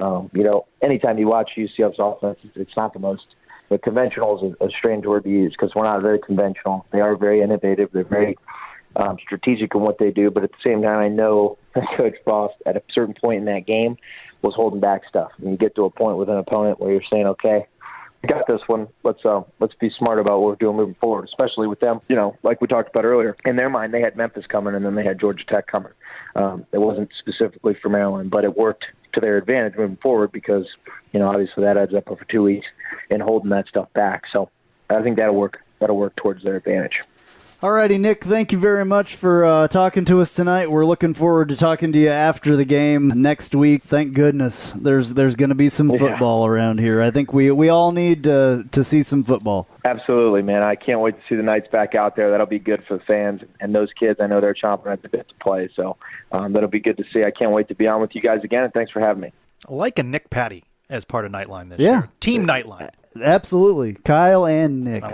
Anytime you watch UCF's offense, it's not the most. But conventional is a strange word to use because we're not very conventional. They are very innovative. They're very strategic in what they do. But at the same time, I know Coach Frost, at a certain point in that game, was holding back stuff. And you get to a point with an opponent where you're saying, okay, we got this one. Let's be smart about what we're doing moving forward, especially with them, like we talked about earlier. In their mind, they had Memphis coming, and then they had Georgia Tech coming. It wasn't specifically for Maryland, but it worked to their advantage moving forward because, obviously that adds up over 2 weeks and holding that stuff back. So I think that'll work towards their advantage. All righty, Nick, thank you very much for talking to us tonight. We're looking forward to talking to you after the game next week. Thank goodness there's going to be some football around here. I think we all need to see some football. Absolutely, man. I can't wait to see the Knights back out there. That'll be good for the fans and those kids. I know they're chomping at the bit to play, so that'll be good to see. I can't wait to be on with you guys again, and thanks for having me. I like a Nick Patty as part of Knightline this year. Team Knightline. Absolutely. Kyle and Nick. I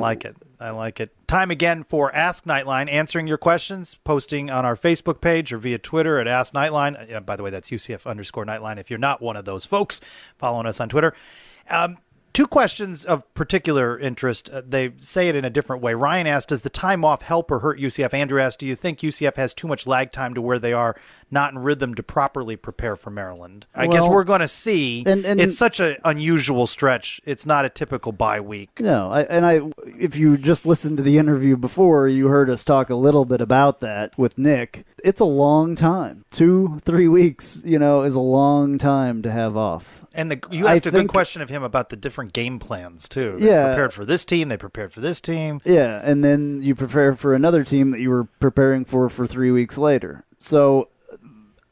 like it. Time again for Ask Knightline, answering your questions, posting on our Facebook page or via Twitter at Ask Knightline. By the way, that's UCF_Knightline. If you're not one of those folks following us on Twitter. Two questions of particular interest. They say it in a different way. Ryan asked, does the time off help or hurt UCF? Andrew asked, do you think UCF has too much lag time to where they are not in rhythm to properly prepare for Maryland? I guess we're going to see. And it's such an unusual stretch. It's not a typical bye week. No, if you just listened to the interview before, you heard us talk a little bit about that with Nick. It's a long time. 2-3 weeks, is a long time to have off. And you asked a good question of him about the different game plans, too. They prepared for this team. They prepared for this team. Yeah, and then you prepare for another team that you were preparing for 3 weeks later. So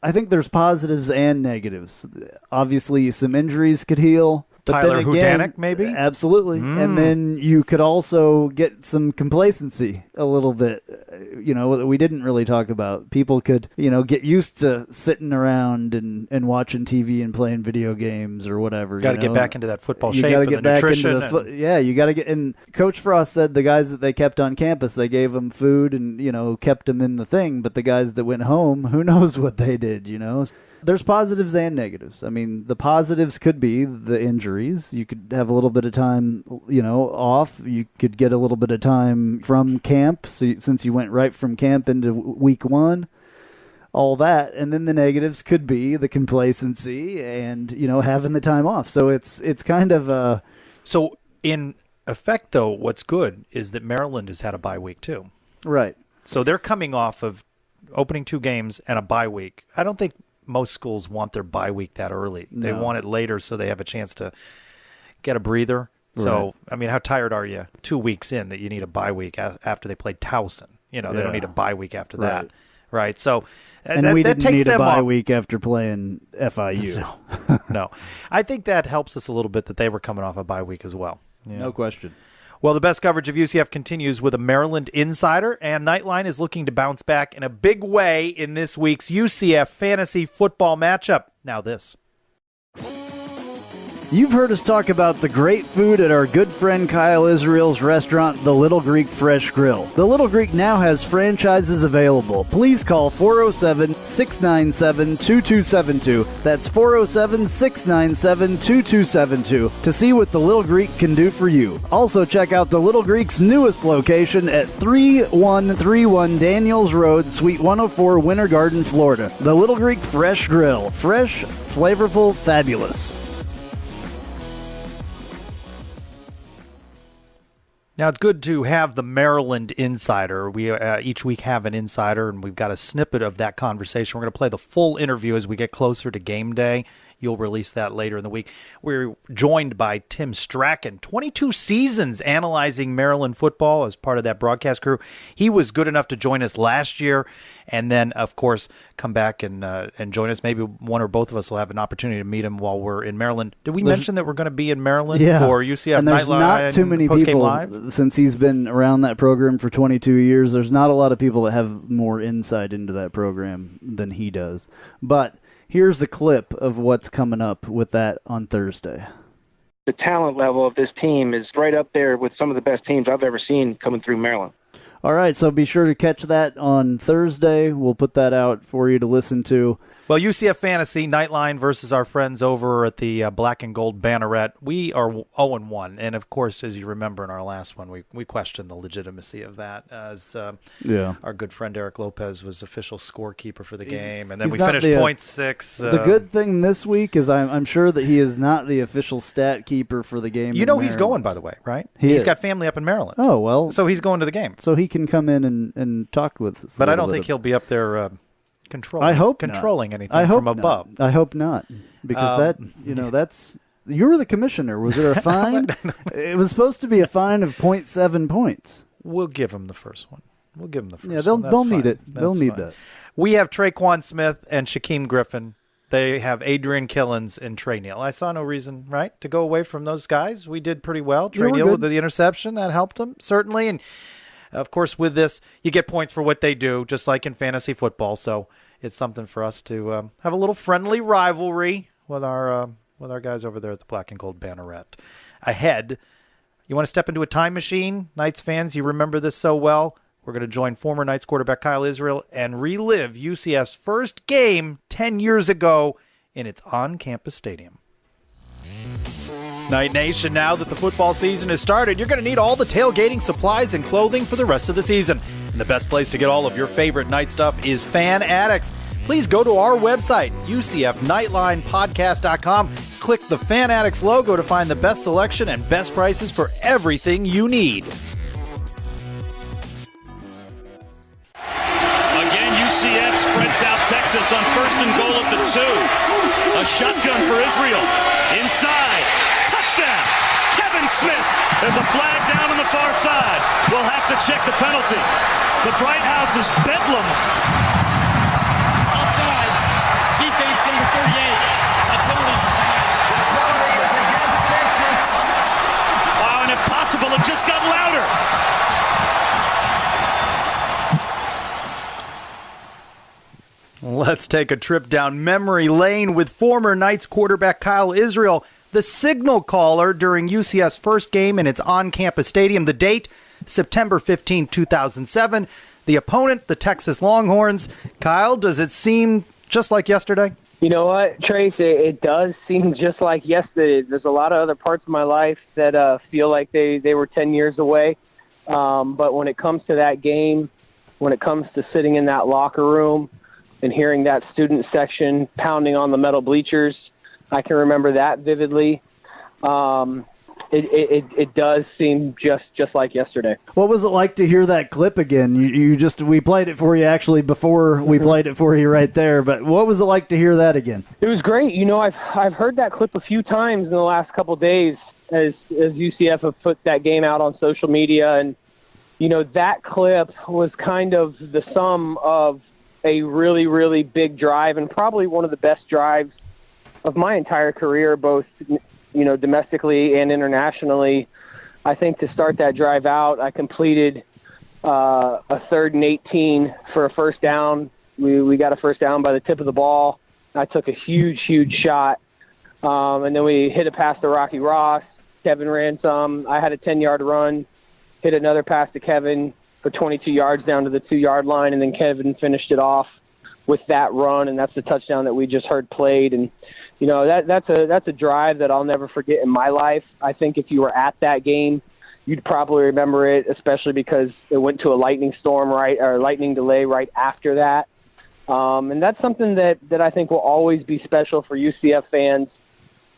I think there's positives and negatives. Obviously, some injuries could heal. But Tyler then again, Houdanek, maybe? Absolutely. And then you could also get some complacency a little bit, that we didn't really talk about. People could, get used to sitting around and watching TV and playing video games or whatever. Got to get back into that football shape. You got to get back nutrition into you got to get. And Coach Frost said the guys that they kept on campus, they gave them food and kept them in the thing. But the guys that went home, who knows what they did? There's positives and negatives. I mean, the positives could be the injuries. You could have a little bit of time, off. You could get a little bit of time from camp, since you went right from camp into week one. All that, and then the negatives could be the complacency and having the time off. So it's kind of So in effect, though, what's good is that Maryland has had a bye week too. Right. So they're coming off of opening 2 games and a bye week. I don't think most schools want their bye week that early. No. They want it later so they have a chance to get a breather. Right. So, I mean, how tired are you 2 weeks in that you need a bye week after they played Towson? They don't need a bye week after that. Right. So, and we didn't need a bye week after playing FIU. No. I think that helps us a little bit that they were coming off a bye week as well. No question. Well, the best coverage of UCF continues with a Maryland insider, and Knightline is looking to bounce back in a big way in this week's UCF fantasy football matchup. Now this. You've heard us talk about the great food at our good friend Kyle Israel's restaurant, The Little Greek Fresh Grill. The Little Greek now has franchises available. Please call 407-697-2272. That's 407-697-2272 to see what The Little Greek can do for you. Also check out The Little Greek's newest location at 3131 Daniels Road, Suite 104, Winter Garden, Florida. The Little Greek Fresh Grill. Fresh, flavorful, fabulous. Now, it's good to have the Maryland Insider. We each week have an insider, and we've got a snippet of that conversation. We're going to play the full interview as we get closer to game day. You'll release that later in the week. We're joined by Tim Strachan, 22 seasons analyzing Maryland football as part of that broadcast crew. He was good enough to join us last year and then, of course, come back and join us. Maybe one or both of us will have an opportunity to meet him while we're in Maryland. Did we mention that we're going to be in Maryland for UCF and there's Knightline not too many people Live? Since he's been around that program for 22 years. There's not a lot of people that have more insight into that program than he does. But here's the clip of what's coming up with that on Thursday. The talent level of this team is right up there with some of the best teams I've ever seen coming through Maryland. All right, so be sure to catch that on Thursday. We'll put that out for you to listen to. Well, UCF Fantasy, Knightline versus our friends over at the Black and Gold Banneret. We are 0-1, and of course, as you remember in our last one, we questioned the legitimacy of that as our good friend Eric Lopez was official scorekeeper for the game, and then we finished 0.6. The good thing this week is I'm sure that he is not the official stat keeper for the game. You know he's going, by the way, right? He's got family up in Maryland. Oh, well. So he's going to the game. So he can come in and talk with us. But I don't think he'll be up there controlling anything from above. I hope not, because that's you were the commissioner. Was there a fine? It was supposed to be a fine of 0.7 points. We'll give him the first one. Yeah, they'll need it. They'll need that. We have Traquan Smith and Shaquem Griffin. They have Adrian Killens and Trey Neal. I saw no reason, right, to go away from those guys. We did pretty well. Trey Neal with the interception, that helped him, certainly. And, of course, with this, you get points for what they do, just like in fantasy football. So it's something for us to have a little friendly rivalry with our guys over there at the Black and Gold Banneret. Ahead, you want to step into a time machine? Knights fans, you remember this so well. We're going to join former Knights quarterback Kyle Israel and relive UCF's first game 10 years ago in its on-campus stadium. Night Nation, now that the football season has started, you're going to need all the tailgating supplies and clothing for the rest of the season. And the best place to get all of your favorite night stuff is Fan Addicts. Please go to our website, UCFNightlinePodcast.com. Click the Fan Addicts logo to find the best selection and best prices for everything you need. Again, UCF spreads out Texas on 1st and goal at the 2. A shotgun for Israel. Inside. Touchdown. Kevin Smith. There's a flag down on the far side. We'll have to check the penalty. The Bright House is bedlam. Offside. Defense number 38. A penalty. Against Texas. Wow, and if possible, it just got louder. Let's take a trip down memory lane with former Knights quarterback Kyle Israel, the signal caller during UCF's first game in its on-campus stadium. The date, September 15, 2007. The opponent, the Texas Longhorns. Kyle, does it seem just like yesterday? You know what, Trace? It does seem just like yesterday. There's a lot of other parts of my life that feel like they were 10 years away. But when it comes to that game, when it comes to sitting in that locker room and hearing that student section pounding on the metal bleachers, I can remember that vividly. It does seem just like yesterday. What was it like to hear that clip again? We played it for you actually before we played it for you right there. But what was it like to hear that again? It was great. You know, I've heard that clip a few times in the last couple of days as UCF have put that game out on social media, and you know that clip was kind of the sum of a really, really big drive, and probably one of the best drives of my entire career, both, you know, domestically and internationally. I think to start that drive out, I completed a 3rd and 18 for a first down. We got a first down by the tip of the ball. I took a huge shot. And then we hit a pass to Rocky Ross. Kevin ran some. I had a 10-yard run, hit another pass to Kevin for 22 yards down to the 2-yard line, and then Kevin finished it off with that run, and that's the touchdown that we just heard played. And you know, that's a drive that I'll never forget in my life. I think if you were at that game, you'd probably remember it, especially because it went to a lightning delay right after that. And that's something that I think will always be special for UCF fans,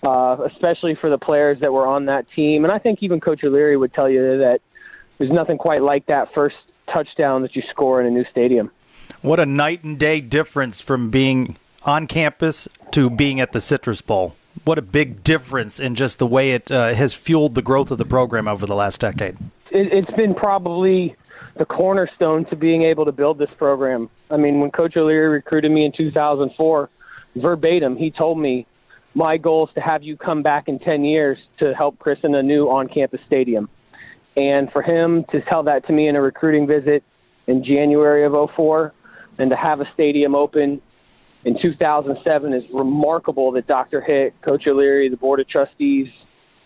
especially for the players that were on that team. And I think even Coach O'Leary would tell you that there's nothing quite like that first touchdown that you score in a new stadium. What a night and day difference from being on campus to being at the Citrus Bowl. What a big difference in just the way it has fueled the growth of the program over the last decade. It's been probably the cornerstone to being able to build this program. I mean, when Coach O'Leary recruited me in 2004, verbatim, he told me, my goal is to have you come back in 10 years to help christen a new on-campus stadium. And for him to tell that to me in a recruiting visit in January of 2004 and to have a stadium open in 2007 is remarkable. That Dr. Hick, Coach O'Leary, the Board of Trustees,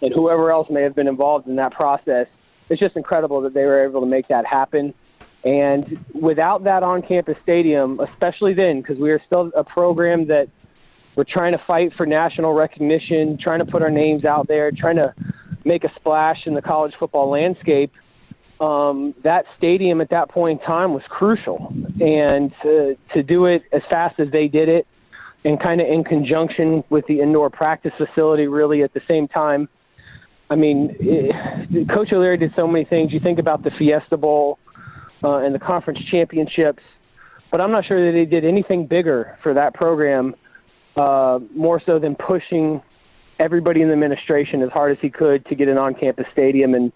and whoever else may have been involved in that process, it's just incredible that they were able to make that happen. And without that on-campus stadium, especially then, because we are still a program that we're trying to fight for national recognition, trying to put our names out there, trying to make a splash in the college football landscape, that stadium at that point in time was crucial. And to do it as fast as they did it, and kind of in conjunction with the indoor practice facility really at the same time, I mean, Coach O'Leary did so many things. You think about the Fiesta Bowl and the conference championships, but I'm not sure that they did anything bigger for that program, more so than pushing everybody in the administration as hard as he could to get an on-campus stadium. And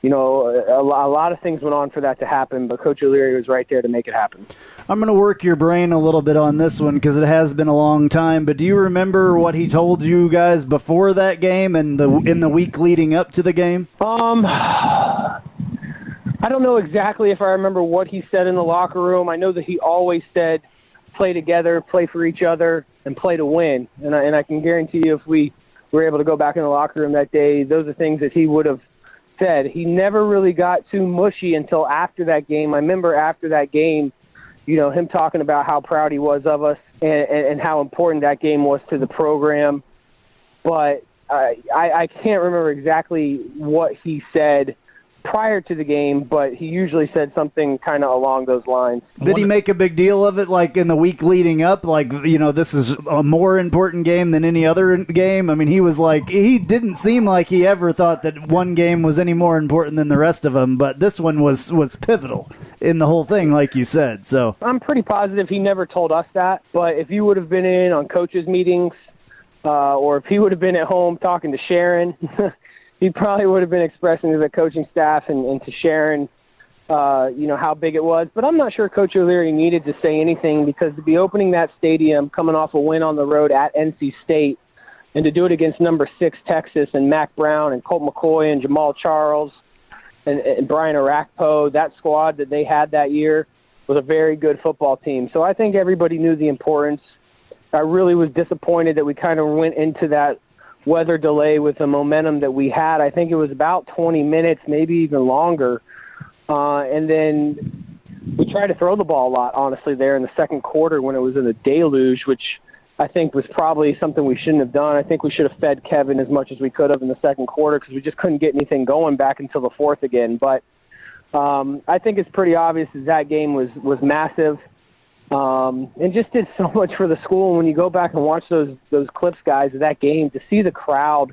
you know, a lot of things went on for that to happen, but Coach O'Leary was right there to make it happen. I'm going to work your brain a little bit on this one because it has been a long time, but do you remember what he told you guys before that game and in the week leading up to the game? I don't know exactly if I remember what he said in the locker room. I know that he always said, play together, play for each other, and play to win. And I can guarantee you if we were able to go back in the locker room that day, those are things that he would have said. He never really got too mushy until after that game. I remember after that game, you know, him talking about how proud he was of us and how important that game was to the program. But I can't remember exactly what he said prior to the game, but he usually said something kind of along those lines. Did he make a big deal of it, like in the week leading up? Like, this is a more important game than any other game? I mean, he didn't seem like he ever thought that one game was any more important than the rest of them, but this one was pivotal in the whole thing, like you said. So I'm pretty positive he never told us that, but if you would have been in on coaches' meetings, or if he would have been at home talking to Sharon, he probably would have been expressing to the coaching staff and to Sharon, how big it was. But I'm not sure Coach O'Leary needed to say anything, because to be opening that stadium, coming off a win on the road at NC State, and to do it against number 6 Texas and Mac Brown and Colt McCoy and Jamal Charles and Brian Arakpo, that squad that they had that year was a very good football team. So I think everybody knew the importance. I really was disappointed that we kind of went into that weather delay with the momentum that we had. I think it was about 20 minutes, maybe even longer. And then we tried to throw the ball a lot, honestly, there in the second quarter when it was in a deluge, which I think was probably something we shouldn't have done. I think we should have fed Kevin as much as we could have in the second quarter, because we just couldn't get anything going back until the fourth again. But I think it's pretty obvious that game was massive. And just did so much for the school. And when you go back and watch those clips, guys, of that game, to see the crowd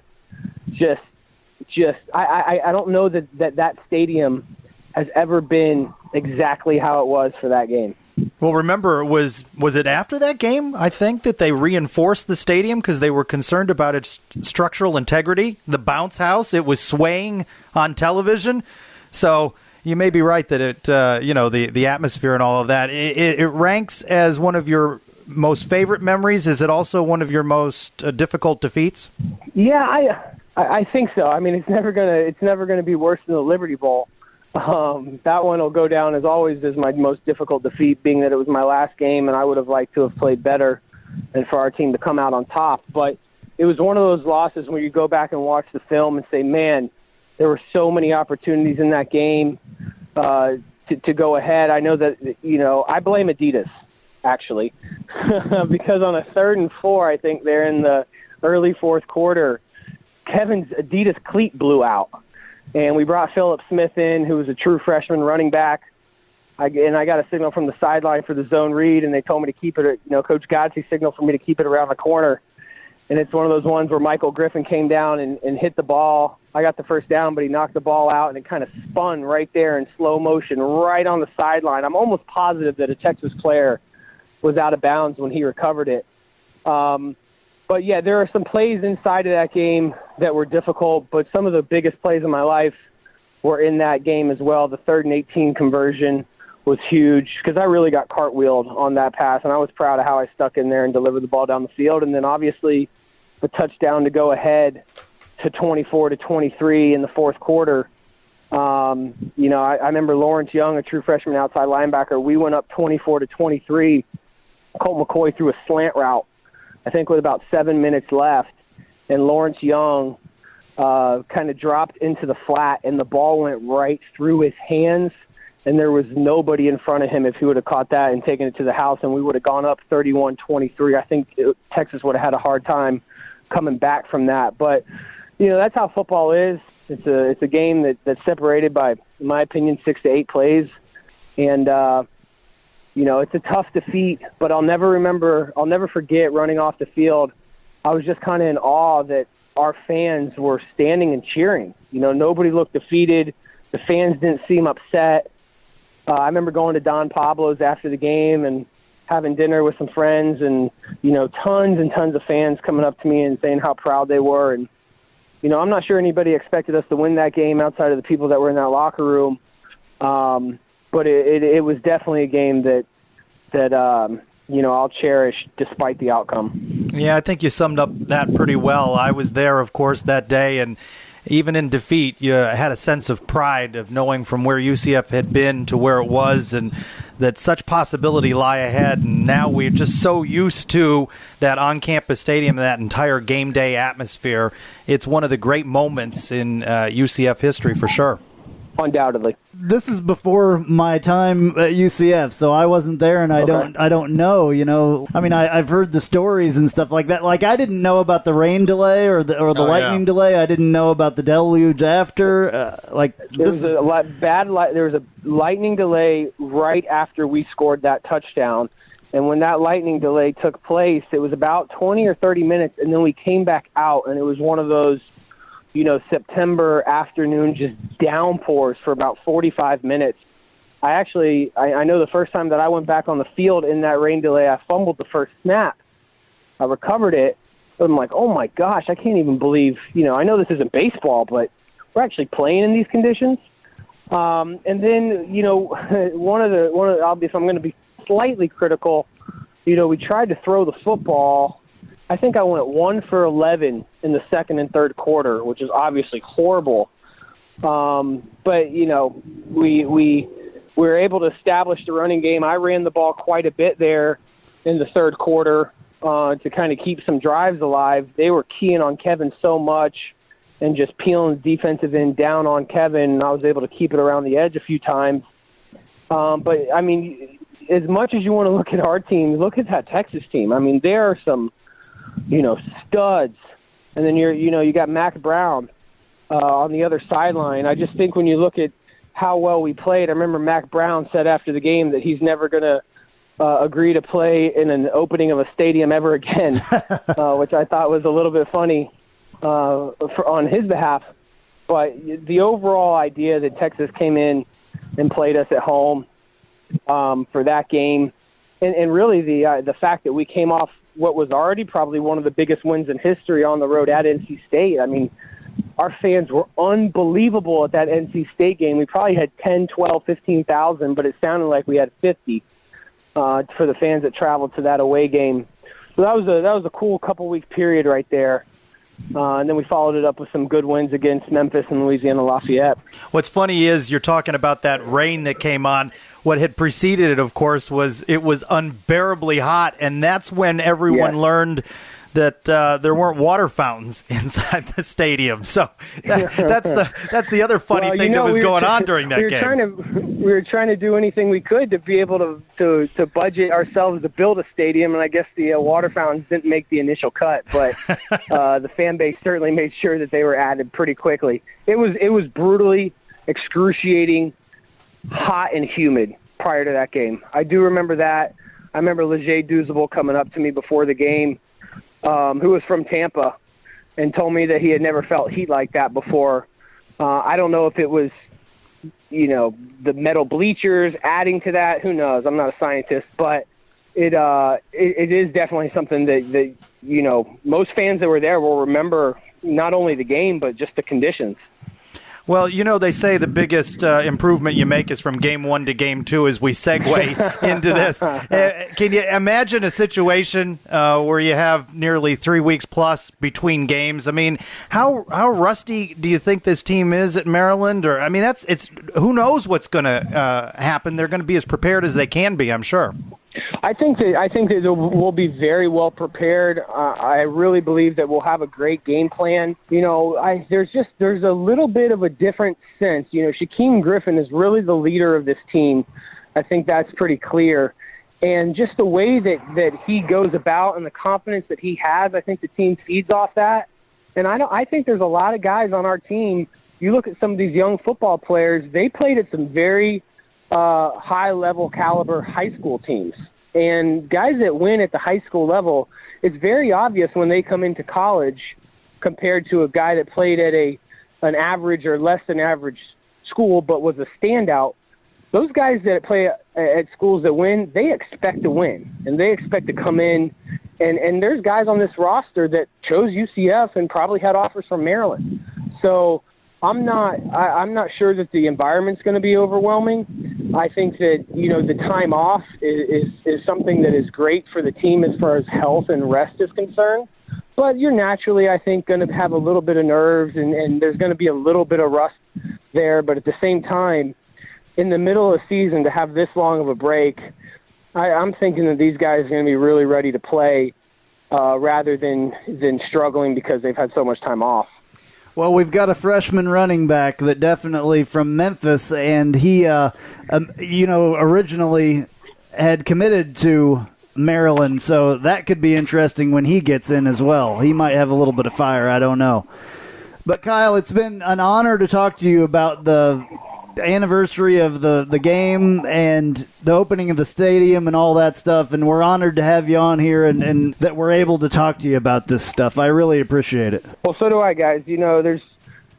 I don't know that stadium has ever been exactly how it was for that game. Well, remember, was it after that game, I think, that they reinforced the stadium because they were concerned about its structural integrity? The bounce house, it was swaying on television. So you may be right that it, the atmosphere and all of that, it ranks as one of your most favorite memories. Is it also one of your most difficult defeats? Yeah, I think so. I mean, it's never gonna be worse than the Liberty Bowl. That one will go down as always as my most difficult defeat, being that it was my last game and I would have liked to have played better and for our team to come out on top. But it was one of those losses where you go back and watch the film and say, man, there were so many opportunities in that game to go ahead. I know that, I blame Adidas, actually, because on a 3rd and 4, I think they're in the early fourth quarter, Kevin's Adidas cleat blew out. And we brought Phillip Smith in, who was a true freshman running back. I got a signal from the sideline for the zone read, and they told me to keep it, Coach Godsey signaled for me to keep it around the corner. And it's one of those ones where Michael Griffin came down and hit the ball. I got the first down, but he knocked the ball out, and it kind of spun right there in slow motion right on the sideline. I'm almost positive that a Texas player was out of bounds when he recovered it. But, yeah, there are some plays inside of that game that were difficult, but some of the biggest plays of my life were in that game as well. The 3rd and 18 conversion was huge because I really got cartwheeled on that pass, and I was proud of how I stuck in there and delivered the ball down the field. And then, obviously, the touchdown to go ahead to 24-23 in the fourth quarter. I remember Lawrence Young, a true freshman outside linebacker, we went up 24-23. Colt McCoy threw a slant route, I think with about 7 minutes left, and Lawrence Young kind of dropped into the flat, and the ball went right through his hands, and there was nobody in front of him if he would have caught that and taken it to the house, and we would have gone up 31-23. I think Texas would have had a hard time coming back from that. But, that's how football is. It's a game that's separated by, in my opinion, 6 to 8 plays. And, it's a tough defeat, but I'll never forget running off the field. I was just kind of in awe that our fans were standing and cheering. Nobody looked defeated. The fans didn't seem upset. I remember going to Don Pablo's after the game and having dinner with some friends, and, tons and tons of fans coming up to me and saying how proud they were. And, I'm not sure anybody expected us to win that game outside of the people that were in that locker room. But it was definitely a game that I'll cherish despite the outcome. Yeah, I think you summed up that pretty well. I was there, of course, that day, and even in defeat, you had a sense of pride of knowing from where UCF had been to where it was, and that such possibility lie ahead. And now we're just so used to that on-campus stadium, that entire game day atmosphere. It's one of the great moments in UCF history for sure. Undoubtedly. this is before my time at UCF, so I wasn't there, and I don't know. I mean, I've heard the stories and stuff like that. Like, I didn't know about the rain delay or the lightning delay. I didn't know about the deluge after. There was a lightning delay right after we scored that touchdown. And when that lightning delay took place, it was about 20 or 30 minutes, and then we came back out, and it was one of those, September afternoon, just downpours for about 45 minutes. I know the first time that I went back on the field in that rain delay, I fumbled the first snap. I recovered it, but I'm like, oh my gosh, I can't even believe, I know this isn't baseball, but we're actually playing in these conditions. And then, if I'm going to be slightly critical, we tried to throw the football. I think I went 1 for 11 in the second and third quarter, which is obviously horrible. But we were able to establish the running game. I ran the ball quite a bit there in the third quarter to kind of keep some drives alive. They were keying on Kevin so much and just peeling the defensive end down on Kevin, and I was able to keep it around the edge a few times. But I mean, as much as you want to look at our team, look at that Texas team. I mean, there are some, studs. And then you got Mac Brown on the other sideline. I just think when you look at how well we played, I remember Mac Brown said after the game that he's never going to agree to play in an opening of a stadium ever again, which I thought was a little bit funny on his behalf. But the overall idea that Texas came in and played us at home for that game, and really the fact that we came off what was already probably one of the biggest wins in history on the road at NC State. I mean, our fans were unbelievable at that NC State game. We probably had 10, 12, 15,000, but it sounded like we had 50 for the fans that traveled to that away game. So that was a cool couple-week period right there. And then we followed it up with some good wins against Memphis and Louisiana Lafayette. What's funny is you're talking about that rain that came on. What had preceded it, of course, was it was unbearably hot, and that's when everyone learned that there weren't water fountains inside the stadium. So that's the other funny thing that was going on during that game. We were trying to do anything we could to be able to budget ourselves to build a stadium, and I guess the water fountains didn't make the initial cut, but the fan base certainly made sure that they were added pretty quickly. It was brutally excruciating, hot and humid prior to that game. I do remember that. I remember Leger Douzable coming up to me before the game, who was from Tampa, and told me that he had never felt heat like that before. I don't know if it was, the metal bleachers adding to that. Who knows? I'm not a scientist, but it is definitely something that most fans that were there will remember not only the game, but just the conditions. Well, they say the biggest improvement you make is from game 1 to game 2 as we segue into this. Can you imagine a situation where you have nearly 3 weeks plus between games? I mean, how rusty do you think this team is at Maryland? Or I mean, who knows what's going to happen? They're going to be as prepared as they can be, I'm sure. I think that we'll be very well prepared. I really believe that we'll have a great game plan. There's a little bit of a different sense. Shaquem Griffin is really the leader of this team. I think that's pretty clear. And just the way that he goes about and the confidence that he has, I think the team feeds off that. And I think there's a lot of guys on our team. You look at some of these young football players, they played at some very high-level caliber high school teams. And guys that win at the high school level, it's very obvious when they come into college compared to a guy that played at an average or less than average school but was a standout. Those guys that play at schools that win, they expect to win, and they expect to come in. And there's guys on this roster that chose UCF and probably had offers from Maryland. So I'm not sure that the environment's going to be overwhelming. I think that, the time off is something that is great for the team as far as health and rest is concerned. But you're naturally, I think, going to have a little bit of nerves, and there's going to be a little bit of rust there. But at the same time, in the middle of the season, to have this long of a break, I'm thinking that these guys are going to be really ready to play rather than struggling because they've had so much time off. Well, we've got a freshman running back that definitely from Memphis, and he, originally had committed to Maryland, so that could be interesting when he gets in as well. He might have a little bit of fire, I don't know. But Kyle, it's been an honor to talk to you about the anniversary of the game and the opening of the stadium and all that stuff, and we're honored to have you on here and that we're able to talk to you about this stuff. I really appreciate it. Well, so do I, guys. There's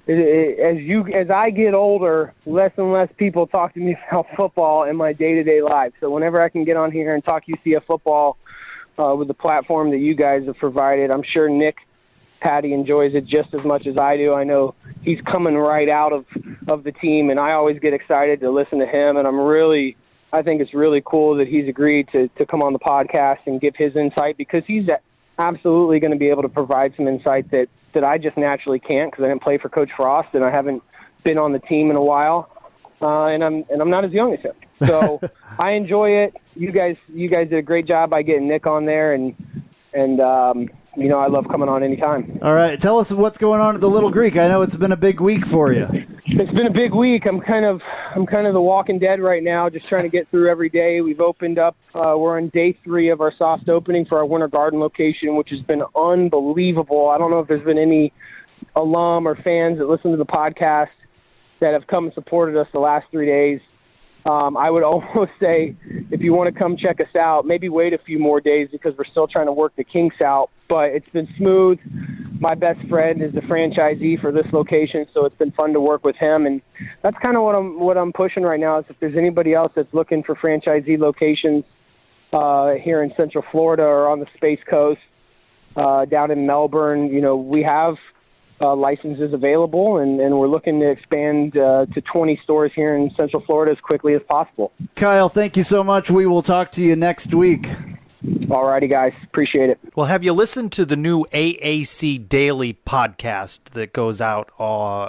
as I get older, less and less people talk to me about football in my day-to-day life. So whenever I can get on here and talk UCF football with the platform that you guys have provided, I'm sure Nick Patty enjoys it just as much as I do. I know he's coming right out of the team, and I always get excited to listen to him, and I think it's really cool that he's agreed to come on the podcast and give his insight, because he's absolutely going to be able to provide some insight that I just naturally can't, because I didn't play for Coach Frost and I haven't been on the team in a while, and I'm not as young as him. So I enjoy it. You guys did a great job by getting Nick on there, and I love coming on anytime. All right, tell us what's going on at the Little Greek. I know it's been a big week for you. It's been a big week. I'm kind of the walking dead right now, just trying to get through every day. We've opened up. We're on day 3 of our soft opening for our Winter Garden location, which has been unbelievable. I don't know if there's been any alum or fans that listen to the podcast that have come and supported us the last 3 days. I would almost say if you want to come check us out, maybe wait a few more days, because we're still trying to work the kinks out. But it's been smooth. My best friend is the franchisee for this location, so it's been fun to work with him. And that's kind of what I'm pushing right now, is if there's anybody else that's looking for franchisee locations here in Central Florida or on the Space Coast, down in Melbourne, we have licenses available, and we're looking to expand to 20 stores here in Central Florida as quickly as possible. Kyle, thank you so much. We will talk to you next week. All righty, guys. Appreciate it. Well, have you listened to the new AAC Daily podcast that goes out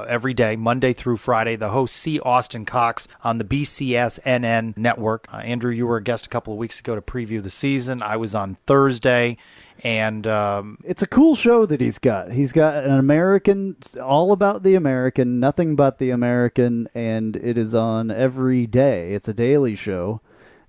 every day, Monday through Friday? The host, C. Austin Cox, on the BCSNN network. Andrew, you were a guest a couple of weeks ago to preview the season. I was on Thursday. And it's a cool show that he's got. He's got an American, all about the American, nothing but the American, and it is on every day. It's a daily show,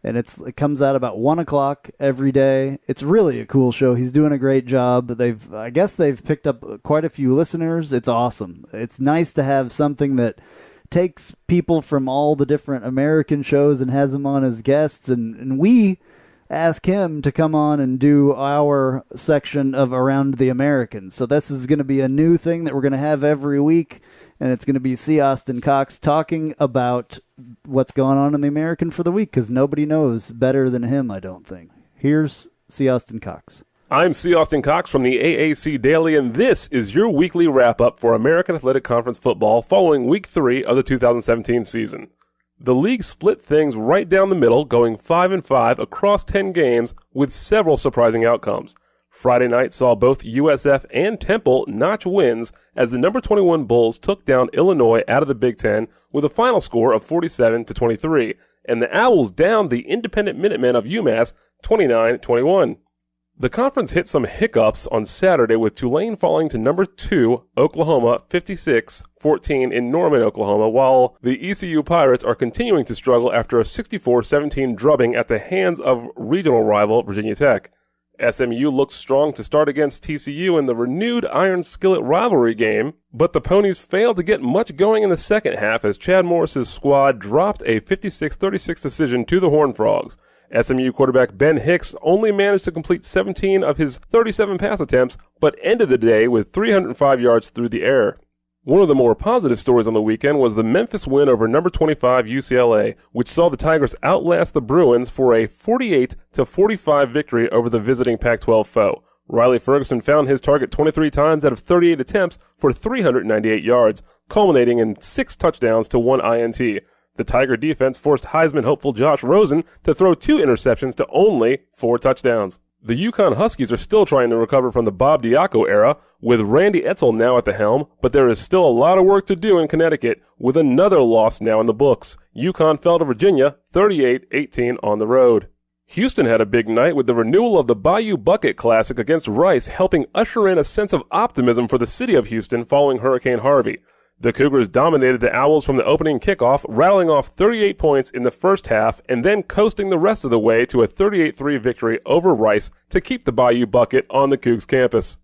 and it comes out about 1 o'clock every day. It's really a cool show. He's doing a great job. I guess they've picked up quite a few listeners. It's awesome. It's nice to have something that takes people from all the different American shows and has them on as guests, and we ask him to come on and do our section of Around the Americans. So this is going to be a new thing that we're going to have every week, and it's going to be C. Austin Cox talking about what's going on in the American for the week, because nobody knows better than him, I don't think. Here's C. Austin Cox. I'm C. Austin Cox from the AAC Daily, and this is your weekly wrap-up for American Athletic Conference football following Week 3 of the 2017 season. The league split things right down the middle, going 5-5 across 10 games with several surprising outcomes. Friday night saw both USF and Temple notch wins as the number 21 Bulls took down Illinois out of the Big Ten with a final score of 47-23, and the Owls downed the independent Minutemen of UMass 29-21. The conference hit some hiccups on Saturday with Tulane falling to number 2, Oklahoma, 56-14 in Norman, Oklahoma, while the ECU Pirates are continuing to struggle after a 64-17 drubbing at the hands of regional rival Virginia Tech. SMU looked strong to start against TCU in the renewed Iron Skillet rivalry game, but the Ponies failed to get much going in the second half as Chad Morris's squad dropped a 56-36 decision to the Horned Frogs. SMU quarterback Ben Hicks only managed to complete 17 of his 37 pass attempts, but ended the day with 305 yards through the air. One of the more positive stories on the weekend was the Memphis win over number 25 UCLA, which saw the Tigers outlast the Bruins for a 48-45 victory over the visiting Pac-12 foe. Riley Ferguson found his target 23 times out of 38 attempts for 398 yards, culminating in 6 touchdowns to 1 INT. The Tiger defense forced Heisman hopeful Josh Rosen to throw 2 interceptions to only 4 touchdowns. The UConn Huskies are still trying to recover from the Bob Diaco era, with Randy Edsall now at the helm, but there is still a lot of work to do in Connecticut, with another loss now in the books. UConn fell to Virginia 38-18 on the road. Houston had a big night with the renewal of the Bayou Bucket Classic against Rice, helping usher in a sense of optimism for the city of Houston following Hurricane Harvey. The Cougars dominated the Owls from the opening kickoff, rattling off 38 points in the first half and then coasting the rest of the way to a 38-3 victory over Rice to keep the Bayou Bucket on the Cougs campus.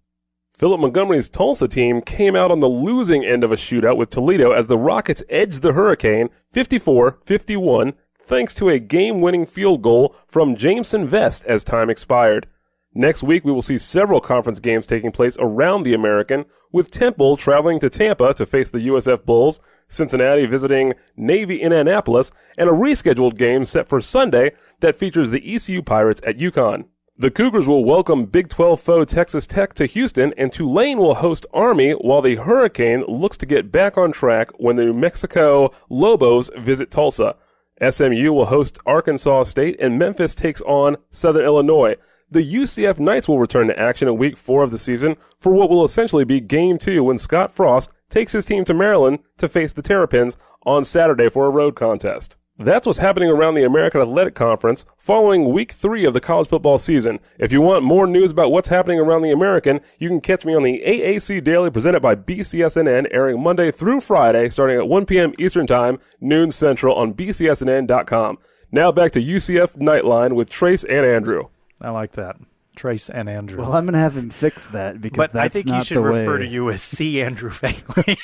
Philip Montgomery's Tulsa team came out on the losing end of a shootout with Toledo as the Rockets edged the Hurricane 54-51 thanks to a game-winning field goal from Jameson Vest as time expired. Next week, we will see several conference games taking place around the American, with Temple traveling to Tampa to face the USF Bulls, Cincinnati visiting Navy in Annapolis, and a rescheduled game set for Sunday that features the ECU Pirates at UConn. The Cougars will welcome Big 12 foe Texas Tech to Houston, and Tulane will host Army while the Hurricane looks to get back on track when the New Mexico Lobos visit Tulsa. SMU will host Arkansas State, and Memphis takes on Southern Illinois. The UCF Knights will return to action in Week 4 of the season for what will essentially be Game 2 when Scott Frost takes his team to Maryland to face the Terrapins on Saturday for a road contest. That's what's happening around the American Athletic Conference following Week 3 of the college football season. If you want more news about what's happening around the American, you can catch me on the AAC Daily presented by BCSNN, airing Monday through Friday starting at 1 p.m. Eastern Time, noon Central on BCSNN.com. Now back to UCF Knightline with Trace and Andrew. I like that. Trace and Andrew. Well, I'm going to have him fix that because but that's I think not he should the refer way. to you as C. Andrew Phegley.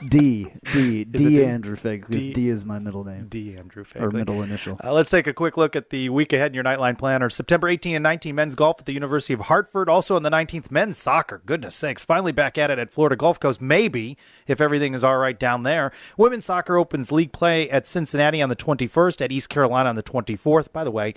D. Andrew Phegley. Because D is my middle name. D. Andrew Phegley. Or middle initial. Let's take a quick look at the week ahead in your Nightline planner. September 18 and 19, men's golf at the University of Hartford. Also on the 19th, men's soccer. Goodness sakes. Finally back at it at Florida Gulf Coast. Maybe, if everything is all right down there. Women's soccer opens league play at Cincinnati on the 21st, at East Carolina on the 24th. By the way,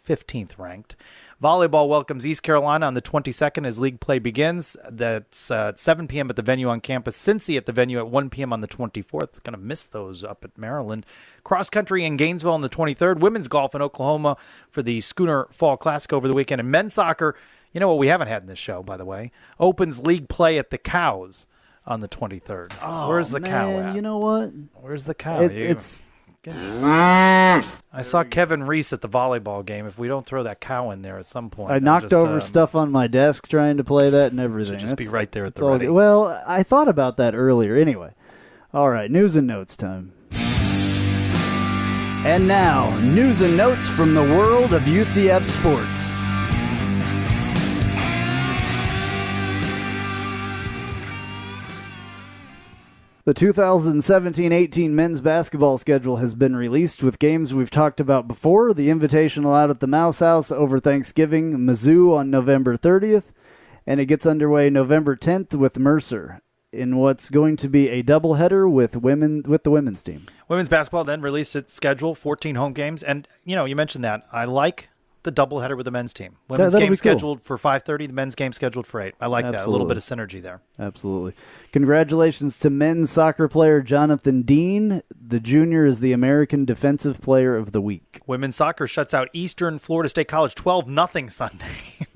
15th ranked. Volleyball welcomes East Carolina on the 22nd as league play begins. That's 7 p.m. at the venue on campus. Cincy at the venue at 1 p.m. on the 24th. Going to miss those up at Maryland. Cross country in Gainesville on the 23rd. Women's golf in Oklahoma for the Schooner Fall Classic over the weekend. And men's soccer, you know what we haven't had in this show, by the way, opens league play at the Cows on the 23rd. Oh, Where's the cow at? You know what? Where's the cow? It's... I saw Kevin Reese at the volleyball game. If we don't throw that cow in there at some point. I knocked over stuff on my desk trying to play that and everything. Should just be right there at the all ready. good. Well, I thought about that earlier. Anyway. All right, news and notes time. And now, news and notes from the world of UCF sports. The 2017-18 men's basketball schedule has been released with games we've talked about before. The Invitational out at the Mouse House over Thanksgiving, Mizzou on November 30th, and it gets underway November 10th with Mercer in what's going to be a doubleheader with the women's team. Women's basketball then released its schedule, 14 home games, and you mentioned that. I like the doubleheader with the men's team. Women's game scheduled for 5:30, the men's game scheduled for 8. I like that. A little bit of synergy there. Absolutely. Congratulations to men's soccer player Jonathan Dean. The junior is the American Defensive Player of the Week. Women's soccer shuts out Eastern Florida State College 12-0 Sunday.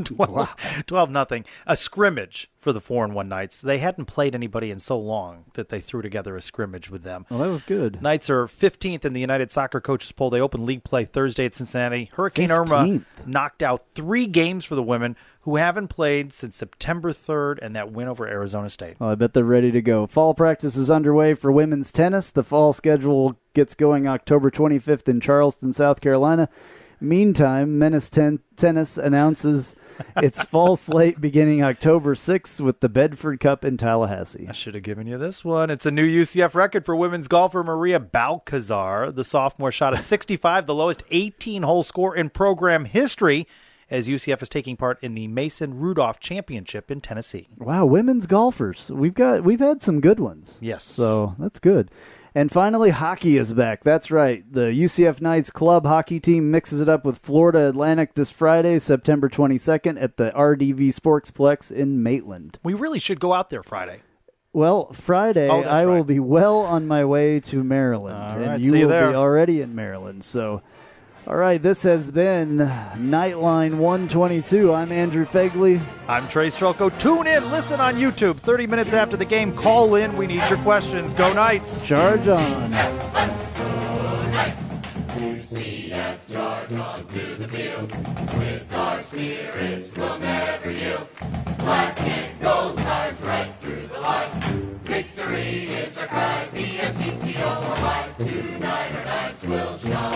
12-0. A scrimmage for the 4-1 Knights. They hadn't played anybody in so long that they threw together a scrimmage with them. Well, that was good. Knights are 15th in the United Soccer Coaches Poll. They open league play Thursday at Cincinnati. Hurricane 15th. Irma knocked out 3 games for the women who haven't played since September 3rd and that win over Arizona State. Well, I bet they're ready to go. Fall practice is underway for women's tennis. The fall schedule gets going October 25th in Charleston, South Carolina. Meantime, Menace Tennis announces its fall slate beginning October 6th with the Bedford Cup in Tallahassee. I should have given you this one. It's a new UCF record for women's golfer Maria Balcazar. The sophomore shot a 65, the lowest 18-hole score in program history, as UCF is taking part in the Mason Rudolph Championship in Tennessee. Wow, women's golfers. We've had some good ones. Yes. So that's good. And finally, hockey is back. That's right. The UCF Knights club hockey team mixes it up with Florida Atlantic this Friday, September 22nd, at the RDV Sportsplex in Maitland. We really should go out there Friday. Well, Friday, I will be well on my way to Maryland. All and right, you see you will there. be already in Maryland. So, all right, this has been Nightline 122. I'm Andrew Phegley. I'm Trace Trylko. Tune in, listen on YouTube. 30 minutes after the game, call in. We need your questions. Go Knights. Charge on. Let's go, Knights. UCF charge onto the field. With our spirits we'll never yield. Black and gold charge right through the line. Victory is our cry, B-S-E-T-O-R-Y. Tonight our knights will shine.